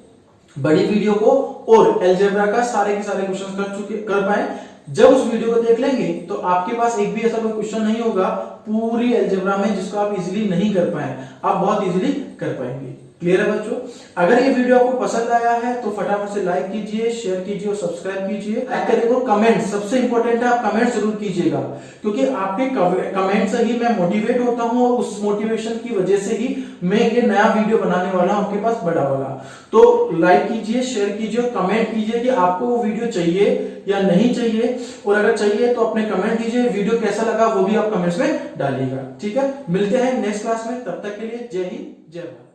बड़ी वीडियो को, और अलजेब्रा का सारे के सारे क्वेश्चन कर पाए। जब उस वीडियो को देख लेंगे तो आपके पास एक भी ऐसा कोई क्वेश्चन नहीं होगा पूरी अलजेब्रा में जिसको आप इजीली नहीं कर पाए, आप बहुत इजीली कर पाएंगे। क्लियर है बच्चों? अगर ये वीडियो आपको पसंद आया है तो फटाफट से लाइक कीजिए, शेयर कीजिए और सब्सक्राइब कीजिए। लाइक करिए और कमेंट, सबसे इंपॉर्टेंट है आप कमेंट जरूर कीजिएगा, क्योंकि आपके कमेंट से ही मैं मोटिवेट होता हूं और उस मोटिवेशन की वजह से ही मैं ये नया वीडियो बनाने वाला हूं आपके पास बड़ा वाला। तो लाइक कीजिए, शेयर कीजिए और कमेंट कीजिए कि आपको वो वीडियो चाहिए या नहीं चाहिए, और अगर चाहिए तो अपने कमेंट दीजिए, वीडियो कैसा लगा वो भी आप कमेंट्स में डालिएगा। ठीक है, मिलते हैं नेक्स्ट क्लास में, तब तक के लिए जय हिंद जय भारत।